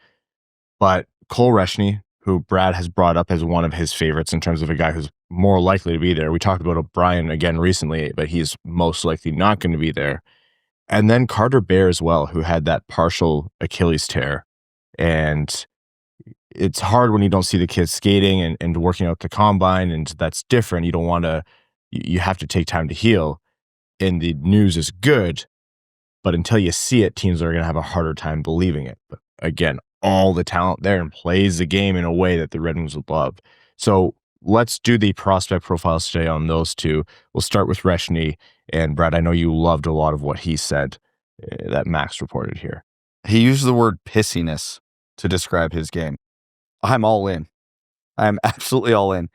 But Cole Reschny, who Brad has brought up as one of his favorites in terms of a guy who's more likely to be there. We talked about O'Brien again recently, but he's most likely not going to be there. And then Carter Bear as well, who had that partial Achilles tear. And it's hard when you don't see the kids skating and working out the combine, and that's different. You don't want to, you have to take time to heal. And the news is good, but until you see it, teams are going to have a harder time believing it. But again, all the talent there and plays the game in a way that the Red Wings would love. So let's do the prospect profiles today on those 2. We'll start with Reschny. And Brad, I know you loved a lot of what he said that Max reported here. He used the word pissiness to describe his game. I'm all in. I'm absolutely all in.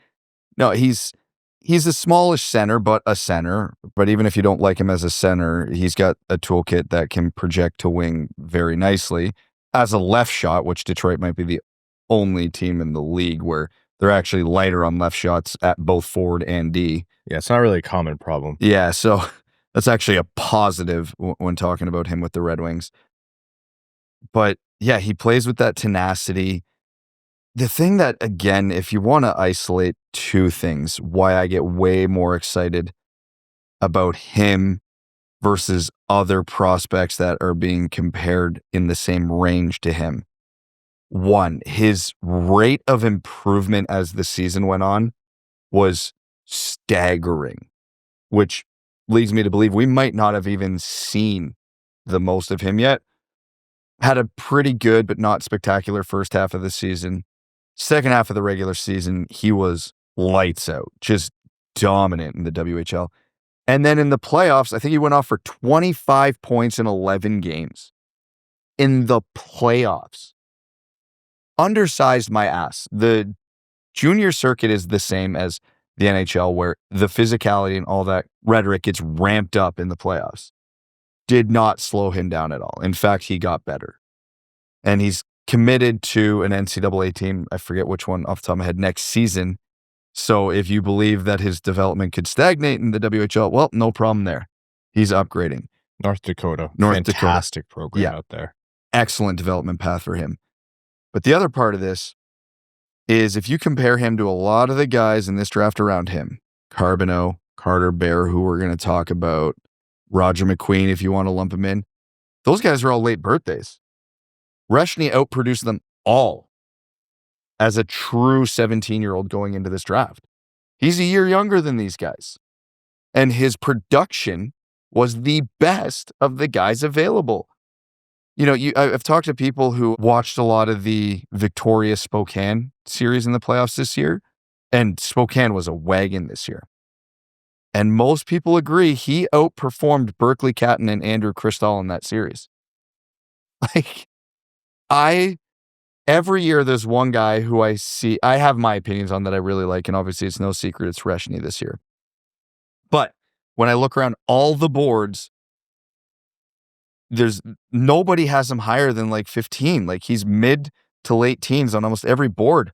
No, he's a smallish center, but a center. But even if you don't like him as a center, he's got a toolkit that can project to wing very nicely. As a left shot, which Detroit might be the only team in the league where they're actually lighter on left shots at both forward and D. Yeah, it's not really a common problem. Yeah, so that's actually a positive when talking about him with the Red Wings. But yeah, he plays with that tenacity. The thing that, again, if you want to isolate 2 things, why I get way more excited about him versus other prospects that are being compared in the same range to him. One, his rate of improvement as the season went on was staggering, which leads me to believe we might not have even seen the most of him yet. Had a pretty good but not spectacular first half of the season. Second half of the regular season, he was lights out, just dominant in the WHL. And then in the playoffs, I think he went off for 25 points in 11 games. In the playoffs. Undersized my ass. The junior circuit is the same as the NHL, where the physicality and all that rhetoric gets ramped up in the playoffs. Did not slow him down at all. In fact, he got better. And he's committed to an NCAA team, I forget which one off the top of my head, next season. So if you believe that his development could stagnate in the WHL, well, no problem there. He's upgrading. North Dakota. Fantastic program out there. Excellent development path for him. But the other part of this is if you compare him to a lot of the guys in this draft around him, Carbonneau, Carter Bear, who we're going to talk about, Roger McQueen, if you want to lump him in, those guys are all late birthdays. Reschny outproduced them all as a true 17-year-old going into this draft. He's a year younger than these guys. And his production was the best of the guys available. You know, I've talked to people who watched a lot of the Victoria Spokane series in the playoffs this year, and Spokane was a wagon this year. And most people agree he outperformed Berkeley Catton and Andrew Cristall in that series. Every year there's one guy who I have my opinions on that I really like, and obviously it's no secret it's Reschny this year. But when I look around all the boards, there's nobody has him higher than like 15. Like he's mid to late teens on almost every board.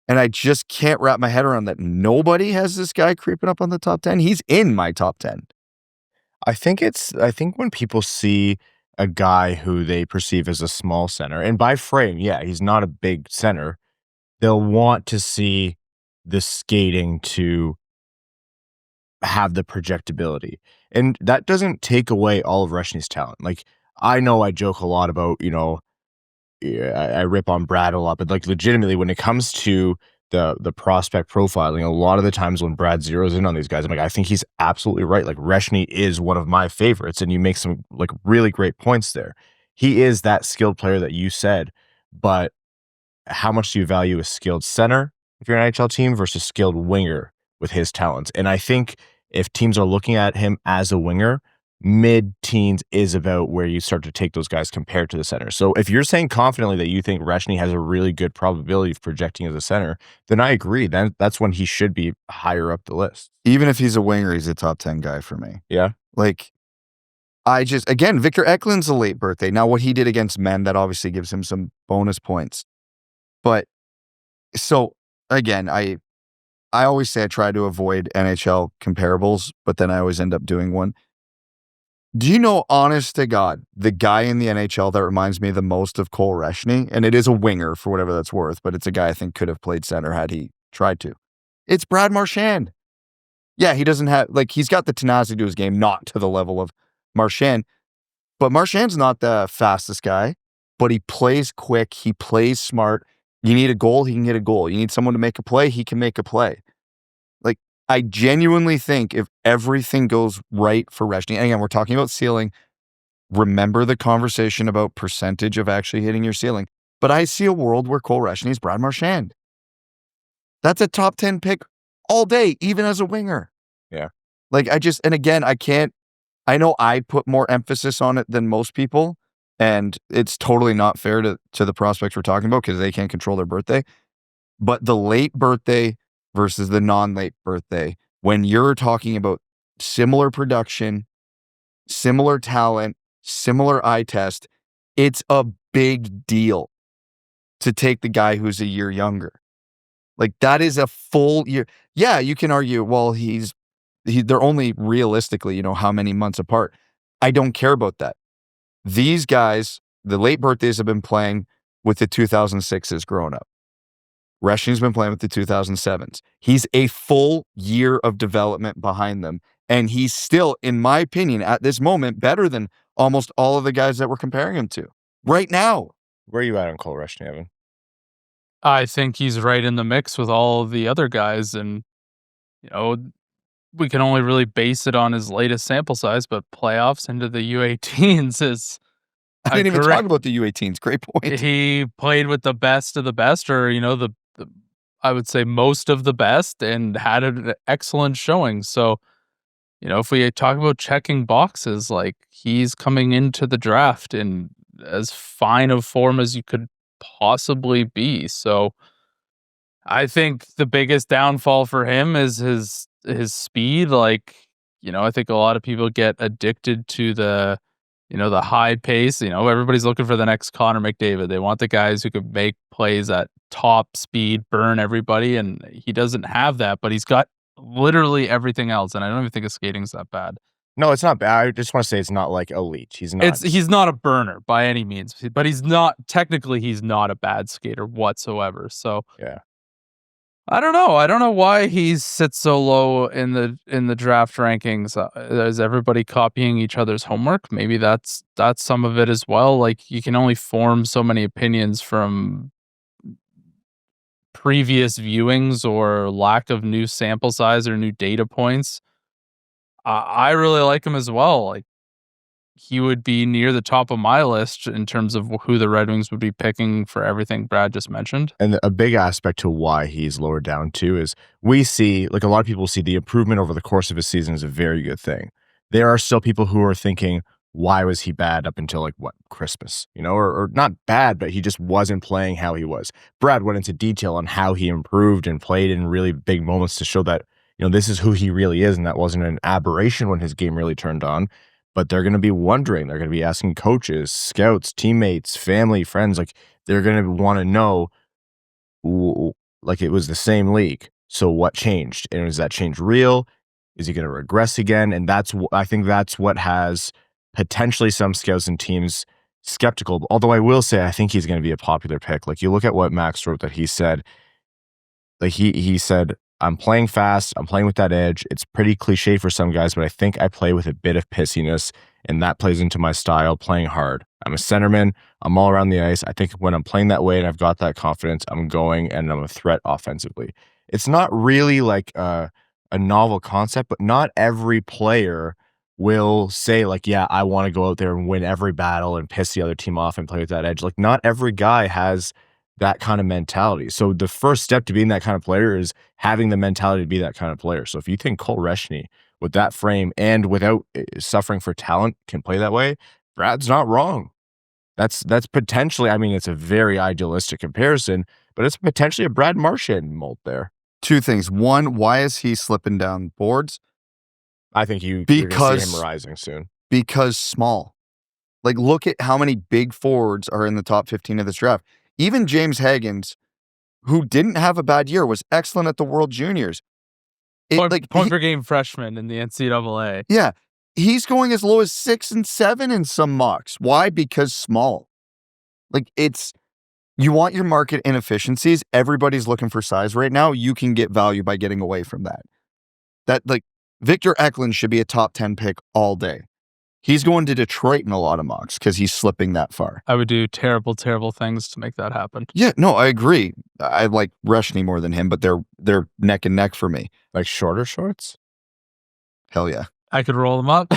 And I just can't wrap my head around that nobody has this guy creeping up on the top 10. He's in my top 10. I think when people see a guy who they perceive as a small center, and by frame, yeah, he's not a big center, they'll want to see the skating to have the projectability. And that doesn't take away all of Reschny's talent. Like, I know I joke a lot about, I rip on Brad a lot, but like legitimately when it comes to the prospect profiling, a lot of the times when Brad zeroes in on these guys, I'm like, I think he's absolutely right. Like Reschny is one of my favorites, and you make some like really great points there. He is that skilled player that you said, but how much do you value a skilled center if you're an NHL team versus skilled winger with his talents? And I think if teams are looking at him as a winger, mid-teens is about where you start to take those guys compared to the center. So if you're saying confidently that you think Reschny has a really good probability of projecting as a center, then I agree. Then that's when he should be higher up the list. Even if he's a winger, he's a top 10 guy for me. Yeah. Like, again, Victor Ekland's a late birthday. Now, what he did against men, that obviously gives him some bonus points. But, so, again, I always say I try to avoid NHL comparables, but then I always end up doing one. Do you know, honest to God, the guy in the NHL that reminds me the most of Cole Reschny, and it is a winger for whatever that's worth, but it's a guy I think could have played center had he tried to. It's Brad Marchand. Yeah, he doesn't have, he's got the tenacity to his game, not to the level of Marchand, but Marchand's not the fastest guy, but he plays quick, he plays smart. You need a goal, he can get a goal. You need someone to make a play, he can make a play. I genuinely think if everything goes right for Reschny, and again, we're talking about ceiling, remember the conversation about percentage of actually hitting your ceiling. But I see a world where Cole Reschny is Brad Marchand. That's a top 10 pick all day, even as a winger. Yeah. I know I put more emphasis on it than most people, and it's totally not fair to the prospects we're talking about because they can't control their birthday. But the late birthday versus the non-late birthday, when you're talking about similar production, similar talent, similar eye test, it's a big deal to take the guy who's a year younger. That is a full year. Yeah, you can argue, well, they're only realistically, how many months apart. I don't care about that. These guys, the late birthdays have been playing with the 2006s growing up. Reschny's been playing with the 2007s. He's a full year of development behind them. And he's still, in my opinion, at this moment, better than almost all of the guys that we're comparing him to right now. Where are you at on Cole Reschny, Evan? I think he's right in the mix with all of the other guys. And, we can only really base it on his latest sample size, but playoffs into the U18s is... I didn't even talk about the U18s. Great point. He played with the best of the best, or, I would say most of the best, and had an excellent showing. So, if we talk about checking boxes, like, he's coming into the draft in as fine of form as you could possibly be. So I think the biggest downfall for him is his speed. Like, I think a lot of people get addicted to the high pace. Everybody's looking for the next Connor McDavid. They want the guys who could make plays at top speed, burn everybody, and he doesn't have that, but he's got literally everything else, and I don't even think his skating's that bad. No, it's not bad. I just want to say it's not like elite. He's not a burner by any means, but he's not a bad skater whatsoever. So yeah. I don't know why he sits so low in the draft rankings. Is everybody copying each other's homework? Maybe that's some of it as well. Like, you can only form so many opinions from previous viewings or lack of new sample size or new data points. I really like him as well. Like, he would be near the top of my list in terms of who the Red Wings would be picking for everything Brad just mentioned. And a big aspect to why he's lower down too is we see, like, a lot of people see the improvement over the course of his season is a very good thing. There are still people who are thinking, why was he bad up until Christmas, or not bad, but he just wasn't playing how he was. Brad went into detail on how he improved and played in really big moments to show that, this is who he really is. And that wasn't an aberration when his game really turned on. But they're going to be wondering, they're going to be asking coaches, scouts, teammates, family, friends, like, they're going to want to know, like, it was the same league. So what changed? And is that change real? Is he going to regress again? And I think that's what has potentially some scouts and teams skeptical. Although I will say, I think he's going to be a popular pick. Like, you look at what Max wrote that he said, like, he said, I'm playing fast. I'm playing with that edge. It's pretty cliche for some guys, but I think I play with a bit of pissiness, and that plays into my style, playing hard. I'm a centerman. I'm all around the ice. I think when I'm playing that way and I've got that confidence, I'm going and I'm a threat offensively. It's not really like a novel concept, but not every player will say, like, yeah, I want to go out there and win every battle and piss the other team off and play with that edge. Like, not every guy has that kind of mentality. So the first step to being that kind of player is having the mentality to be that kind of player. So if you think Cole Reschny with that frame and without suffering for talent can play that way, Brad's not wrong. That's potentially, I mean, it's a very idealistic comparison, but it's potentially a Brad Marchand mold there. Two things. One, why is he slipping down boards? I think you're going to see him rising soon. Because small. Like, look at how many big forwards are in the top 15 of this draft. Even James Hagens, who didn't have a bad year, was excellent at the World Juniors. Point per game freshman in the NCAA. Yeah. He's going as low as 6 and 7 in some mocks. Why? Because small. Like, you want your market inefficiencies. Everybody's looking for size right now. You can get value by getting away from that. Like, Victor Ekblad should be a top 10 pick all day. He's going to Detroit in a lot of mocks because he's slipping that far. I would do terrible, terrible things to make that happen. Yeah, no, I agree. I like Reschny more than him, but they're neck and neck for me. Like shorter shorts? Hell yeah. I could roll them up.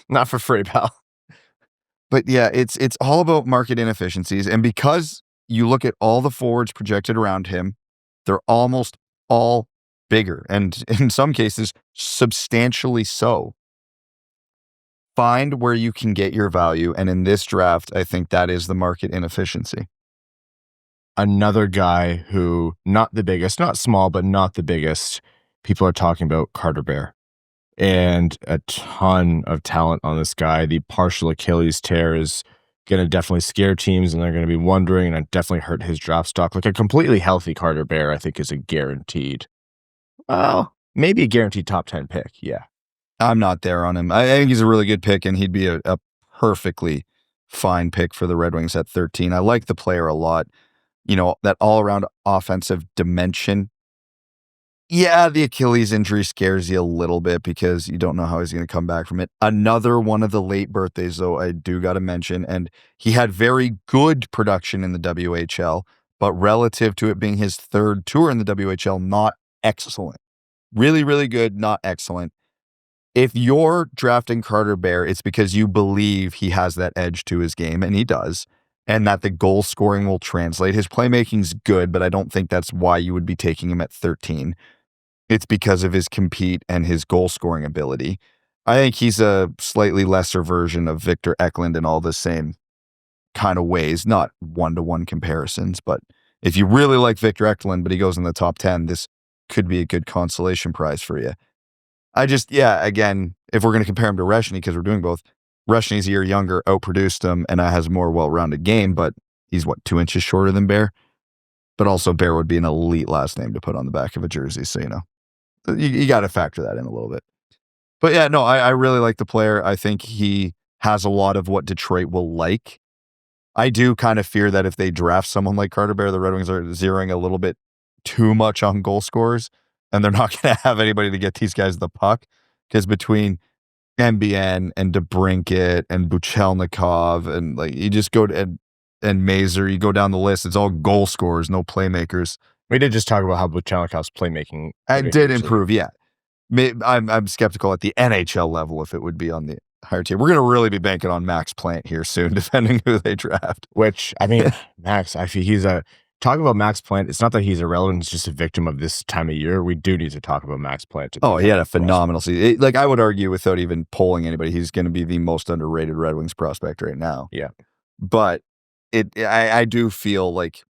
Not for free, pal. But yeah, it's all about market inefficiencies. And because you look at all the forwards projected around him, they're almost all bigger. And in some cases, substantially so. Find where you can get your value. And in this draft, I think that is the market inefficiency. Another guy who, not the biggest, not small, but not the biggest, people are talking about Carter Bear. And a ton of talent on this guy. The partial Achilles tear is going to definitely scare teams, and they're going to be wondering, and it definitely hurt his draft stock. Like, a completely healthy Carter Bear, I think, is a guaranteed, well, maybe a guaranteed top 10 pick, yeah. I'm not there on him. I think he's a really good pick, and he'd be a perfectly fine pick for the Red Wings at 13. I like the player a lot. that all-around offensive dimension. Yeah, the Achilles injury scares you a little bit because you don't know how he's going to come back from it. Another one of the late birthdays, though, I do got to mention, and he had very good production in the WHL, but relative to it being his third tour in the WHL, not excellent. Really, really good, not excellent. If you're drafting Carter Bear, it's because you believe he has that edge to his game, and he does, and that the goal scoring will translate. His playmaking's good, but I don't think that's why you would be taking him at 13. It's because of his compete and his goal scoring ability. I think he's a slightly lesser version of Victor Ekblad in all the same kind of ways, not one-to-one comparisons, but if you really like Victor Ekblad, but he goes in the top 10, this could be a good consolation prize for you. Again, if we're going to compare him to Reschny, because we're doing both, Reschny's a year younger, outproduced him, and has a more well-rounded game, but he's 2 inches shorter than Bear? But also Bear would be an elite last name to put on the back of a jersey, so you got to factor that in a little bit. But yeah, no, I really like the player. I think he has a lot of what Detroit will like. I do kind of fear that if they draft someone like Carter Bear, the Red Wings are zeroing a little bit too much on goal scorers, and they're not going to have anybody to get these guys the puck, because between MBN and DeBrincat and Buchelnikov and you just go to and Mazer, you go down the list, it's all goal scorers, no playmakers. We did just talk about how Buchelnikov's playmaking did improve, yeah. I'm skeptical at the NHL level if it would be on the higher tier. We're going to really be banking on Max Plant here soon, depending who they draft. Which, I mean, Max, I feel he's talking about Max Plant, it's not that he's irrelevant, it's just a victim of this time of year. We do need to talk about Max Plant. He had a phenomenal season. I would argue, without even polling anybody, he's going to be the most underrated Red Wings prospect right now. Yeah. But I do feel like,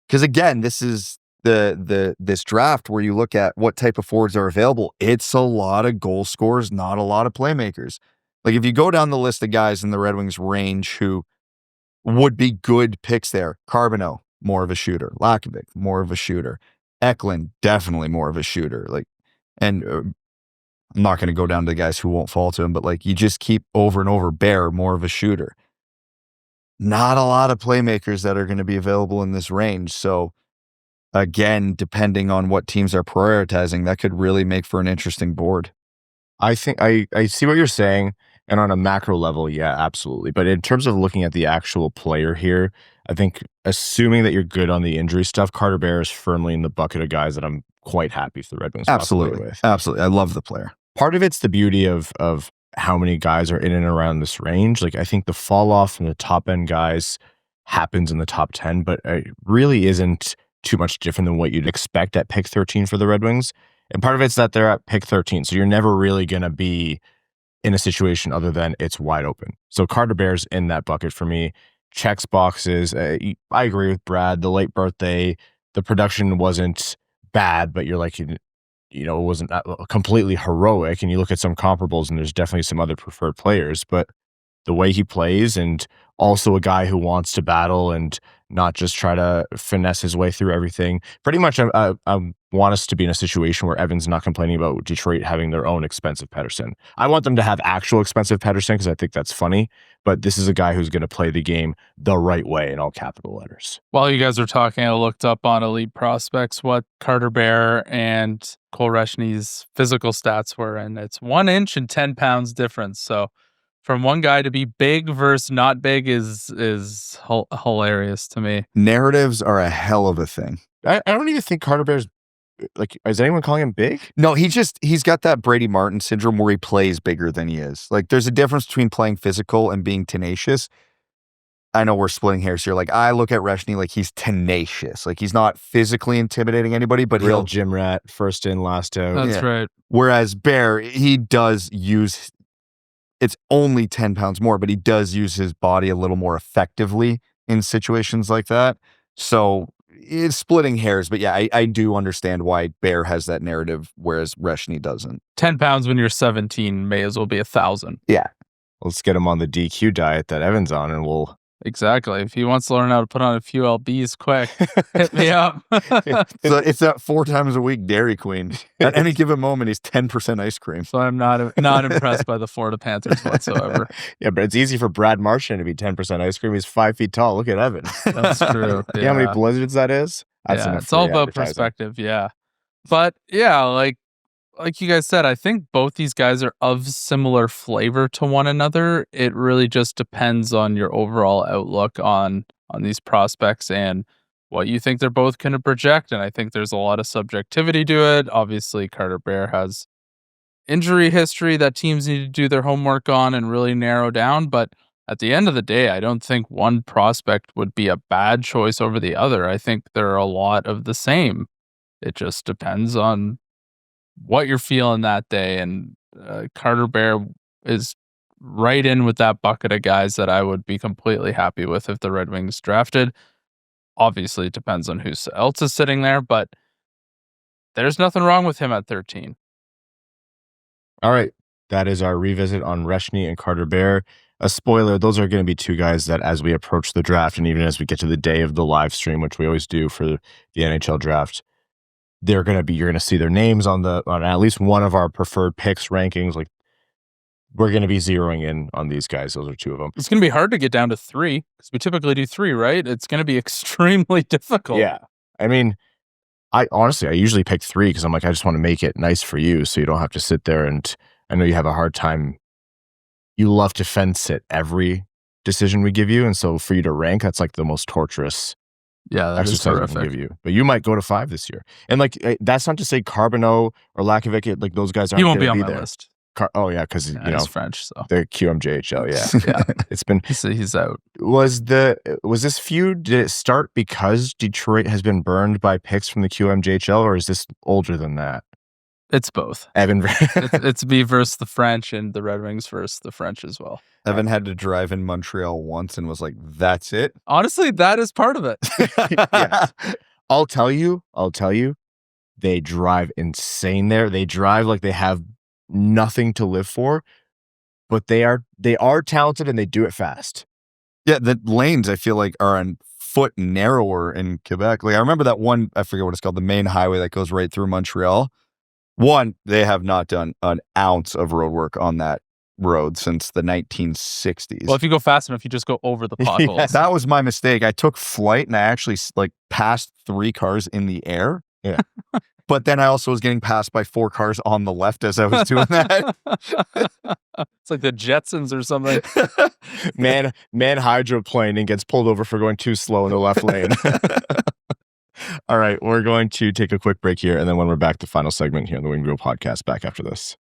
because again, this is this draft where you look at what type of forwards are available. It's a lot of goal scorers, not a lot of playmakers. If you go down the list of guys in the Red Wings range who would be good picks there, Carbonneau, more of a shooter. Lakovic, more of a shooter. Ekblad, definitely more of a shooter. And I'm not going to go down to the guys who won't fall to him, but you just keep over and over. Bear, more of a shooter. Not a lot of playmakers that are going to be available in this range. So again, depending on what teams are prioritizing, that could really make for an interesting board. I think I see what you're saying. And on a macro level, yeah, absolutely. But in terms of looking at the actual player here, I think assuming that you're good on the injury stuff, Carter Bear is firmly in the bucket of guys that I'm quite happy if the Red Wings absolutely with. Absolutely. I love the player. Part of it's the beauty of how many guys are in and around this range. I think the fall off from the top end guys happens in the top 10, but it really isn't too much different than what you'd expect at pick 13 for the Red Wings. And part of it's that they're at pick 13. So you're never really going to be in a situation other than it's wide open. So Carter Bear's in that bucket for me. Checks boxes. I agree with Brad. The late birthday, the production wasn't bad, but you're it wasn't completely heroic. And you look at some comparables and there's definitely some other preferred players, but the way he plays, and also a guy who wants to battle and not just try to finesse his way through everything. Pretty much I want us to be in a situation where Evan's not complaining about Detroit having their own expensive Pettersson. I want them to have actual expensive Pettersson because I think that's funny, but this is a guy who's going to play the game the right way in all capital letters. While you guys are talking, I looked up on Elite Prospects what Carter Bear and Cole Reschny's physical stats were, and it's 1 inch and 10 pounds difference. So from one guy to be big versus not big is hilarious to me. Narratives are a hell of a thing. I don't even think Carter Bear's is anyone calling him big? No, he's got that Brady Martin syndrome where he plays bigger than he is. There's a difference between playing physical and being tenacious. I know we're splitting hairs here. I look at Reschny he's tenacious. He's not physically intimidating anybody, but real gym rat, first in, last out. That's right. Whereas Bear, he does use, it's only 10 pounds more, but he does use his body a little more effectively in situations like that. So it's splitting hairs, but yeah, I do understand why Bear has that narrative, whereas Reschny doesn't. 10 pounds when you're 17 may as well be 1,000. Yeah. Let's get him on the DQ diet that Evan's on, and we'll Exactly. If he wants to learn how to put on a few LBs quick, hit me up. So it's that 4 times a week Dairy Queen. At any given moment, he's 10% ice cream. So I'm not impressed by the Florida Panthers whatsoever. Yeah, but it's easy for Brad Marchand to be 10% ice cream. He's 5 feet tall. Look at Evan. That's true. You know how many blizzards that is? That's enough it's all free about advertising. perspective. Yeah. But yeah, like you guys said, I think both these guys are of similar flavor to one another. It really just depends on your overall outlook on these prospects and what you think they're both going to project. And I think there's a lot of subjectivity to it. Obviously, Carter Bear has injury history that teams need to do their homework on and really narrow down. But at the end of the day, I don't think one prospect would be a bad choice over the other. I think there are a lot of the same. It just depends on what you're feeling that day. And Carter Bear is right in with that bucket of guys that I would be completely happy with if the Red Wings drafted. Obviously, it depends on who else is sitting there, but there's nothing wrong with him at 13. All right. That is our revisit on Reschny and Carter Bear. A spoiler, those are going to be two guys that as we approach the draft and even as we get to the day of the live stream, which we always do for the NHL draft, you're going to see their names on at least one of our preferred picks rankings. Like, we're going to be zeroing in on these guys. Those are two of them. It's going to be hard to get down to 3 because we typically do 3, right? It's going to be extremely difficult. Yeah. I mean, I usually pick 3 because I'm like, I just want to make it nice for you so you don't have to sit there, and I know you have a hard time. You love to fence it every decision we give you. And so for you to rank, that's like the most torturous exercise we can give you. But you might go to 5 this year. And like, that's not to say Carbonneau or Lakovic, like those guys aren't. He won't be on my there. List. Because he's French, so the QMJHL. Yeah, yeah. It's been he's out. Was this feud? Did it start because Detroit has been burned by picks from the QMJHL, or is this older than that? It's both. Evan, it's me versus the French, and the Red Wings versus the French as well. Evan had to drive in Montreal once and was like, "That's it." Honestly, that is part of it. Yes. I'll tell you. They drive insane there. They drive like they have nothing to live for, but they are talented and they do it fast. Yeah, the lanes I feel like are a foot narrower in Quebec. Like I remember that one, I forget what it's called, the main highway that goes right through Montreal. One, they have not done an ounce of road work on that road since the 1960s. Well, if you go fast enough, you just go over the potholes. Yeah, that was my mistake. I took flight and I actually like passed 3 cars in the air. Yeah. But then I also was getting passed by 4 cars on the left as I was doing that. It's like the Jetsons or something. Man hydroplaning gets pulled over for going too slow in the left lane. All right, we're going to take a quick break here, and then when we're back, the final segment here on the Wing Wheel Podcast, back after this.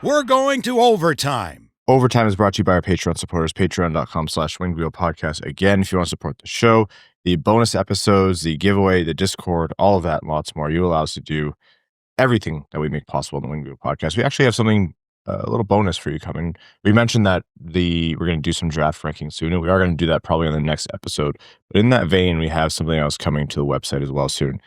We're going to overtime. Overtime is brought to you by our Patreon supporters, patreon.com/wingwheelpodcast. Again, if you want to support the show, the bonus episodes, the giveaway, the Discord, all of that and lots more, you allow us to do everything that we make possible in the Wing Wheel Podcast. We actually have something, a little bonus for you coming. We mentioned that we're going to do some draft rankings soon, and we are going to do that probably on the next episode. But in that vein, we have something else coming to the website as well soon.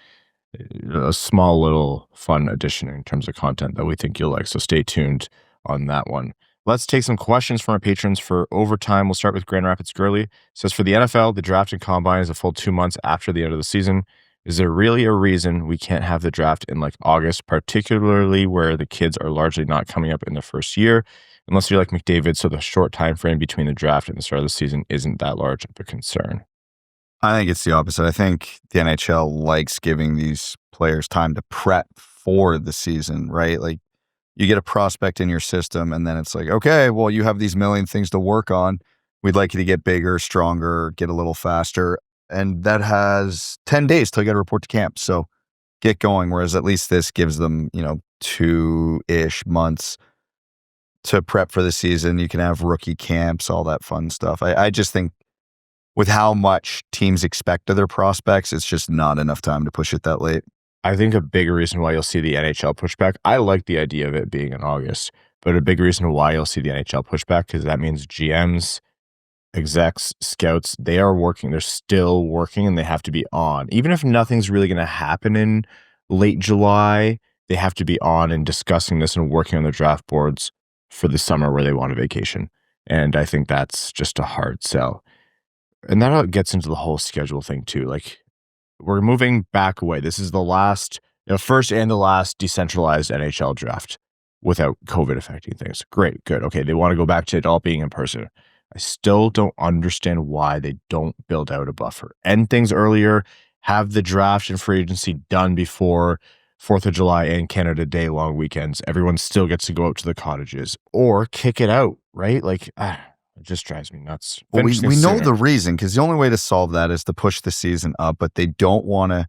A small little fun addition in terms of content that we think you'll like. So stay tuned on that one. Let's take some questions from our patrons for overtime. We'll start with Grand Rapids Gurley. It says, for the NFL, the draft and combine is a full 2 months after the end of the season. Is there really a reason we can't have the draft in like August, particularly where the kids are largely not coming up in the first year? Unless you're like McDavid, so the short time frame between the draft and the start of the season isn't that large of a concern. I think it's the opposite. I think the NHL likes giving these players time to prep for the season, right? Like you get a prospect in your system and then it's like, okay, well, you have these million things to work on. We'd like you to get bigger, stronger, get a little faster. And that has 10 days till you got to report to camp. So get going. Whereas at least this gives them, 2-ish months to prep for the season. You can have rookie camps, all that fun stuff. I just think with how much teams expect of their prospects, it's just not enough time to push it that late. I think a big reason why you'll see the NHL pushback, I like the idea of it being in August, but a big reason why you'll see the NHL pushback, because that means GMs, execs, scouts, they are working. They're still working and they have to be on. Even if nothing's really going to happen in late July, they have to be on and discussing this and working on the draft boards for the summer where they want a vacation. And I think that's just a hard sell. And that gets into the whole schedule thing too. Like, we're moving back away. This is the last, first and the last decentralized NHL draft without COVID affecting things. Great, good. Okay, they want to go back to it all being in person. I still don't understand why they don't build out a buffer. End things earlier, have the draft and free agency done before 4th of July and Canada Day long weekends. Everyone still gets to go out to the cottages, or kick it out, right? Like, it just drives me nuts. Well, we know the reason, because the only way to solve that is to push the season up, but they don't want to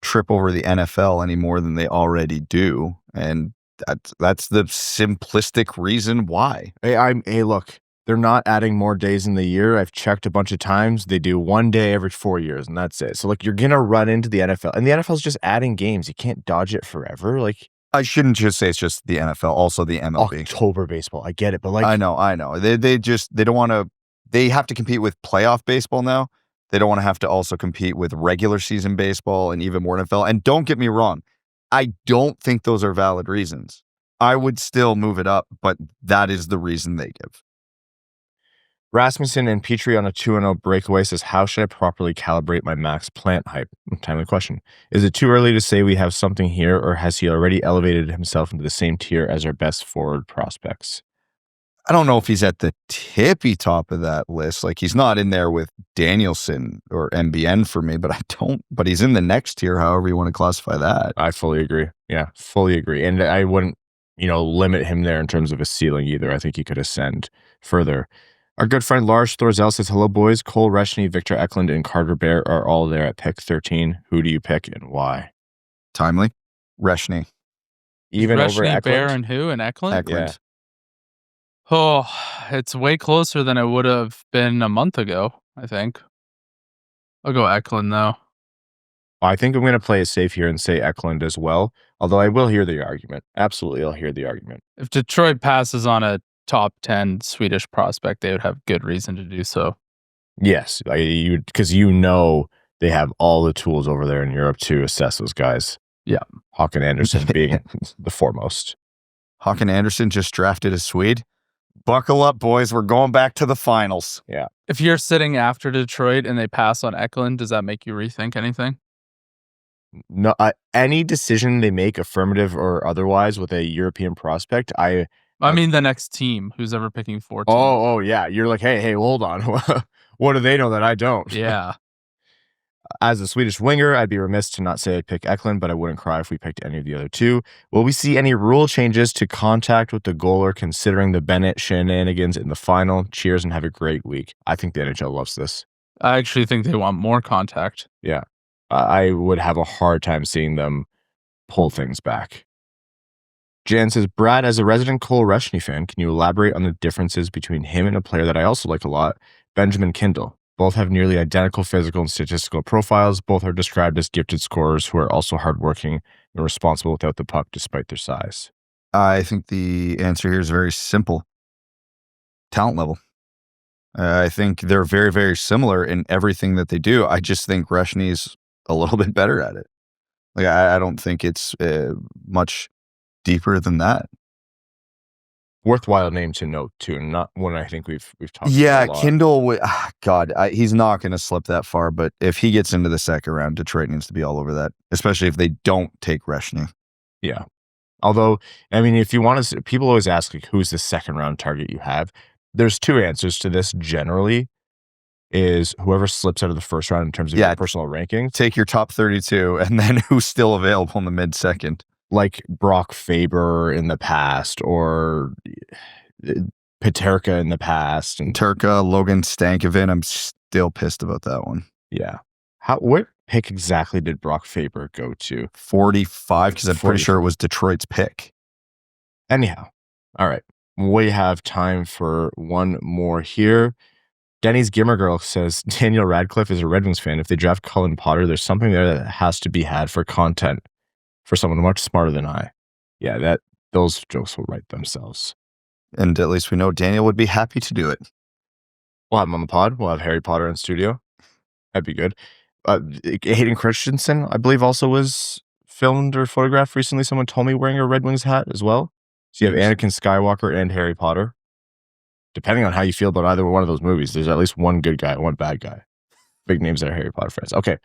trip over the NFL any more than they already do. And that's the simplistic reason why. Hey, look, they're not adding more days in the year. I've checked a bunch of times. They do one day every 4 years, and that's it. So, like, you're going to run into the NFL, and the NFL is just adding games. You can't dodge it forever. Like, I shouldn't just say it's just the NFL, also the MLB. October baseball. I get it, but like, I know. They don't want to, they have to compete with playoff baseball now. They don't want to have to also compete with regular season baseball and even more NFL. And don't get me wrong, I don't think those are valid reasons. I would still move it up, but that is the reason they give. Rasmussen and Petrie on a 2-0 breakaway says, how should I properly calibrate my max plant hype? Timely question. Is it too early to say we have something here, or has he already elevated himself into the same tier as our best forward prospects? I don't know if he's at the tippy top of that list. Like, he's not in there with Danielson or MBN for me, but he's in the next tier, however you want to classify that. I fully agree. Yeah, fully agree. And I wouldn't, limit him there in terms of a ceiling either. I think he could ascend further. Our good friend Lars Thorzel says, hello, boys. Cole Reschny, Victor Ekblad, and Carter Bear are all there at pick 13. Who do you pick and why? Timely. Reschny. Even Reschny, over Ekblad? Bear, and who? And Ekblad? Yeah. Oh, it's way closer than it would have been a month ago, I think. I'll go Ekblad, though. I think I'm going to play it safe here and say Ekblad as well, although I will hear the argument. Absolutely, I'll hear the argument. If Detroit passes on a top 10 Swedish prospect, they would have good reason to do so. Yes, because they have all the tools over there in Europe to assess those guys. Yeah. Håkan Andersson being the foremost. Håkan Andersson just drafted a Swede. Buckle up, boys. We're going back to the finals. Yeah. If you're sitting after Detroit and they pass on Ekblad, does that make you rethink anything? No, any decision they make, affirmative or otherwise, with a European prospect, I mean, the next team, who's ever picking 14. Oh, yeah. You're like, hey, hold on. What do they know that I don't? Yeah. As a Swedish winger, I'd be remiss to not say I'd pick Ekblad, but I wouldn't cry if we picked any of the other two. Will we see any rule changes to contact with the goaler considering the Bennett shenanigans in the final? Cheers and have a great week. I think the NHL loves this. I actually think they want more contact. Yeah. I would have a hard time seeing them pull things back. Jan says, Brad, as a resident Cole Reschny fan, can you elaborate on the differences between him and a player that I also like a lot, Benjamin Kindle? Both have nearly identical physical and statistical profiles. Both are described as gifted scorers who are also hardworking and responsible without the puck despite their size. I think the answer here is very simple. Talent level. I think they're very, very similar in everything that they do. I just think Reschny's a little bit better at it. Like, I don't think it's much deeper than that. Worthwhile name to note too, and not one I think we've talked about a lot. Kindle. He's not going to slip that far. But if he gets into the second round, Detroit needs to be all over that, especially if they don't take Reschny. Yeah. Although, I mean, if you want to, people always ask, like, who's the second round target you have? There's two answers to this. Generally, is whoever slips out of the first round in terms of your personal rankings. Take your top 32, and then who's still available in the mid second. Like Brock Faber in the past, or Peterka in the past, and Turka, Logan Stankoven. I'm still pissed about that one. Yeah. What pick exactly did Brock Faber go to? 45, because I'm pretty sure it was Detroit's pick. Anyhow, all right. We have time for one more here. Denny's Gimmer Girl says, Daniel Radcliffe is a Red Wings fan. If they draft Cullen Potter, there's something there that has to be had for content for someone much smarter than I. Yeah, those jokes will write themselves. And at least we know Daniel would be happy to do it. We'll have him on the pod. We'll have Harry Potter in studio. That'd be good. Hayden Christensen, I believe, also was filmed or photographed recently. Someone told me wearing a Red Wings hat as well. So you have Anakin Skywalker and Harry Potter. Depending on how you feel about either one of those movies, there's at least one good guy, one bad guy. Big names that are Harry Potter fans. Okay.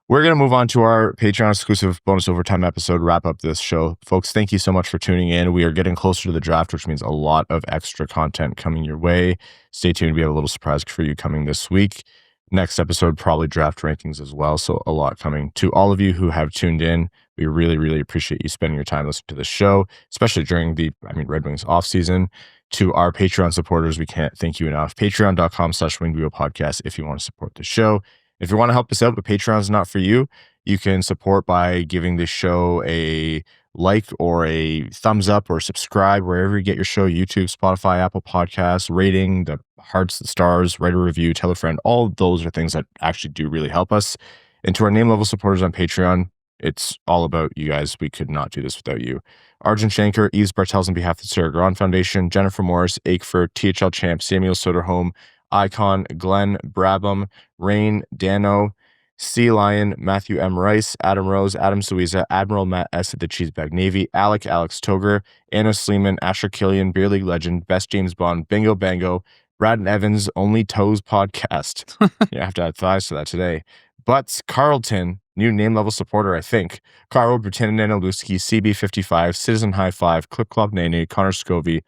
We're going to move on to our Patreon exclusive bonus overtime episode, wrap up this show. Folks, thank you so much for tuning in. We are getting closer to the draft, which means a lot of extra content coming your way. Stay tuned. We have a little surprise for you coming this week. Next episode, probably draft rankings as well. So a lot coming. To all of you who have tuned in, we really, really appreciate you spending your time listening to the show, especially during the Red Wings off season. To our Patreon supporters, we can't thank you enough. Patreon.com/WingWheel if you want to support the show. If you want to help us out, but Patreon's not for you, you can support by giving the show a like or a thumbs up or subscribe wherever you get your show, YouTube, Spotify, Apple Podcasts, rating, the hearts, the stars, write a review, tell a friend. All of those are things that actually do really help us. And to our name level supporters on Patreon, it's all about you guys. We could not do this without you. Arjun Shankar, Yves Bartels on behalf of the Sarah Grand Foundation, Jennifer Morris, Akeford, THL Champ, Samuel Soderholm, Icon, Glenn Brabham, Rain, Dano, Sea Lion, Matthew M. Rice, Adam Rose, Adam Suiza, Admiral Matt S. at the Cheeseback Navy, Alex Toger, Anna Sleeman, Asher Killian, Beer League Legend, Best James Bond, Bingo Bango, Brad and Evans, Only Toes Podcast. You have to add thighs to that today. Butts Carlton, new name level supporter, I think. Carl Brutinanoluski, CB55, Citizen High Five, Clip Clop Nene, Connor Scovey,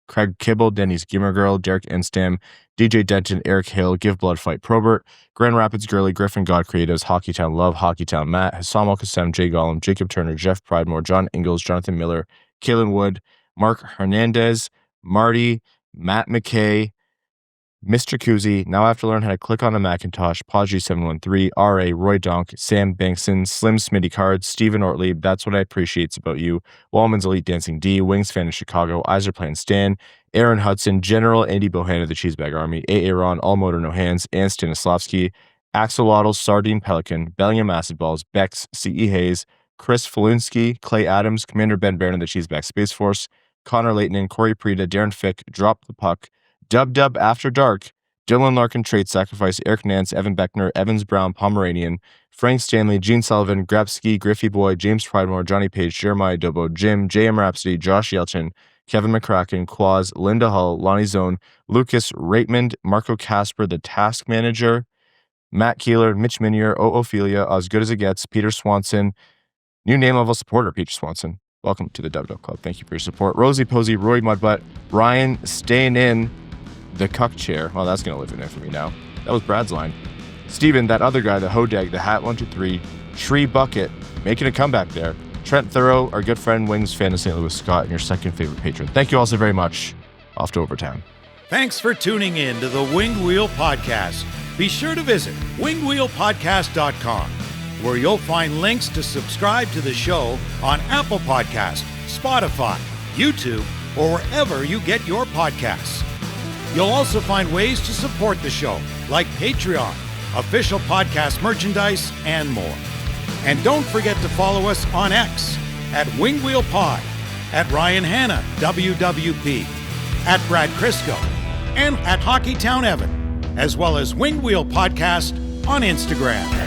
Craig Kibble, Denny's Gamer Girl, Derek Instam, DJ Denton, Eric Hill, Give Blood Fight Probert, Grand Rapids Girly, Griffin God Creatives, Hockeytown Love, Hockeytown Matt, Hassam Al-Qassem, Jay Gollum, Jacob Turner, Jeff Pridemore, John Ingalls, Jonathan Miller, Kaylin Wood, Mark Hernandez, Marty, Matt McKay, Mr. Kuzi, Now I Have to Learn How to Click on a Macintosh, Podgy713, R.A., Roy Donk, Sam Bankson, Slim Smitty Cards, Stephen Ortlieb, That's What I Appreciate About You, Wallman's Elite Dancing D, Wings Fan in Chicago, Iser Playing Stan, Aaron Hudson, General Andy Bohan of the Cheesebag Army, A.A. Ron, All Motor No Hands, Ann Stanislavski, Axolotl, Sardine Pelican, Bellingham Acid Balls, Bex, C.E. Hayes, Chris Falunsky, Clay Adams, Commander Ben Barron of the Cheeseback Space Force, Connor Leighton, Corey Prida, Darren Fick, Drop the Puck, Dub After Dark, Dylan Larkin, Trade Sacrifice, Eric Nance, Evan Beckner, Evans Brown, Pomeranian, Frank Stanley, Gene Sullivan, Grabsky, Griffey Boy, James Pridemore, Johnny Page, Jeremiah Dobo, Jim, JM Rhapsody, Josh Yelchin, Kevin McCracken, Quaz, Linda Hull, Lonnie Zone, Lucas Raymond, Marco Kasper, the Task Manager, Matt Keeler, Mitch Minier, Ophelia, As Good As It Gets, Peter Swanson, new name level supporter, Peter Swanson. Welcome to the Dub Club. Thank you for your support. Rosie Posey, Roy Mudbutt, Ryan staying in the cuck chair. Well, that's going to live in there for me now. That was Brad's line. Steven, that other guy, the Hodag, the Hat 123, Tree Bucket, making a comeback there. Trent Thorough, our good friend, Wings fan of St. Louis, Scott, and your second favorite patron. Thank you all so very much. Off to overtime. Thanks for tuning in to the Winged Wheel Podcast. Be sure to visit wingedwheelpodcast.com, where you'll find links to subscribe to the show on Apple Podcasts, Spotify, YouTube, or wherever you get your podcasts. You'll also find ways to support the show, like Patreon, official podcast merchandise, and more. And don't forget to follow us on X at WingWheelPod, at Ryan Hanna, WWP, at Brad Crisco, and at Hockeytown Evan, as well as Winged Wheel Podcast on Instagram.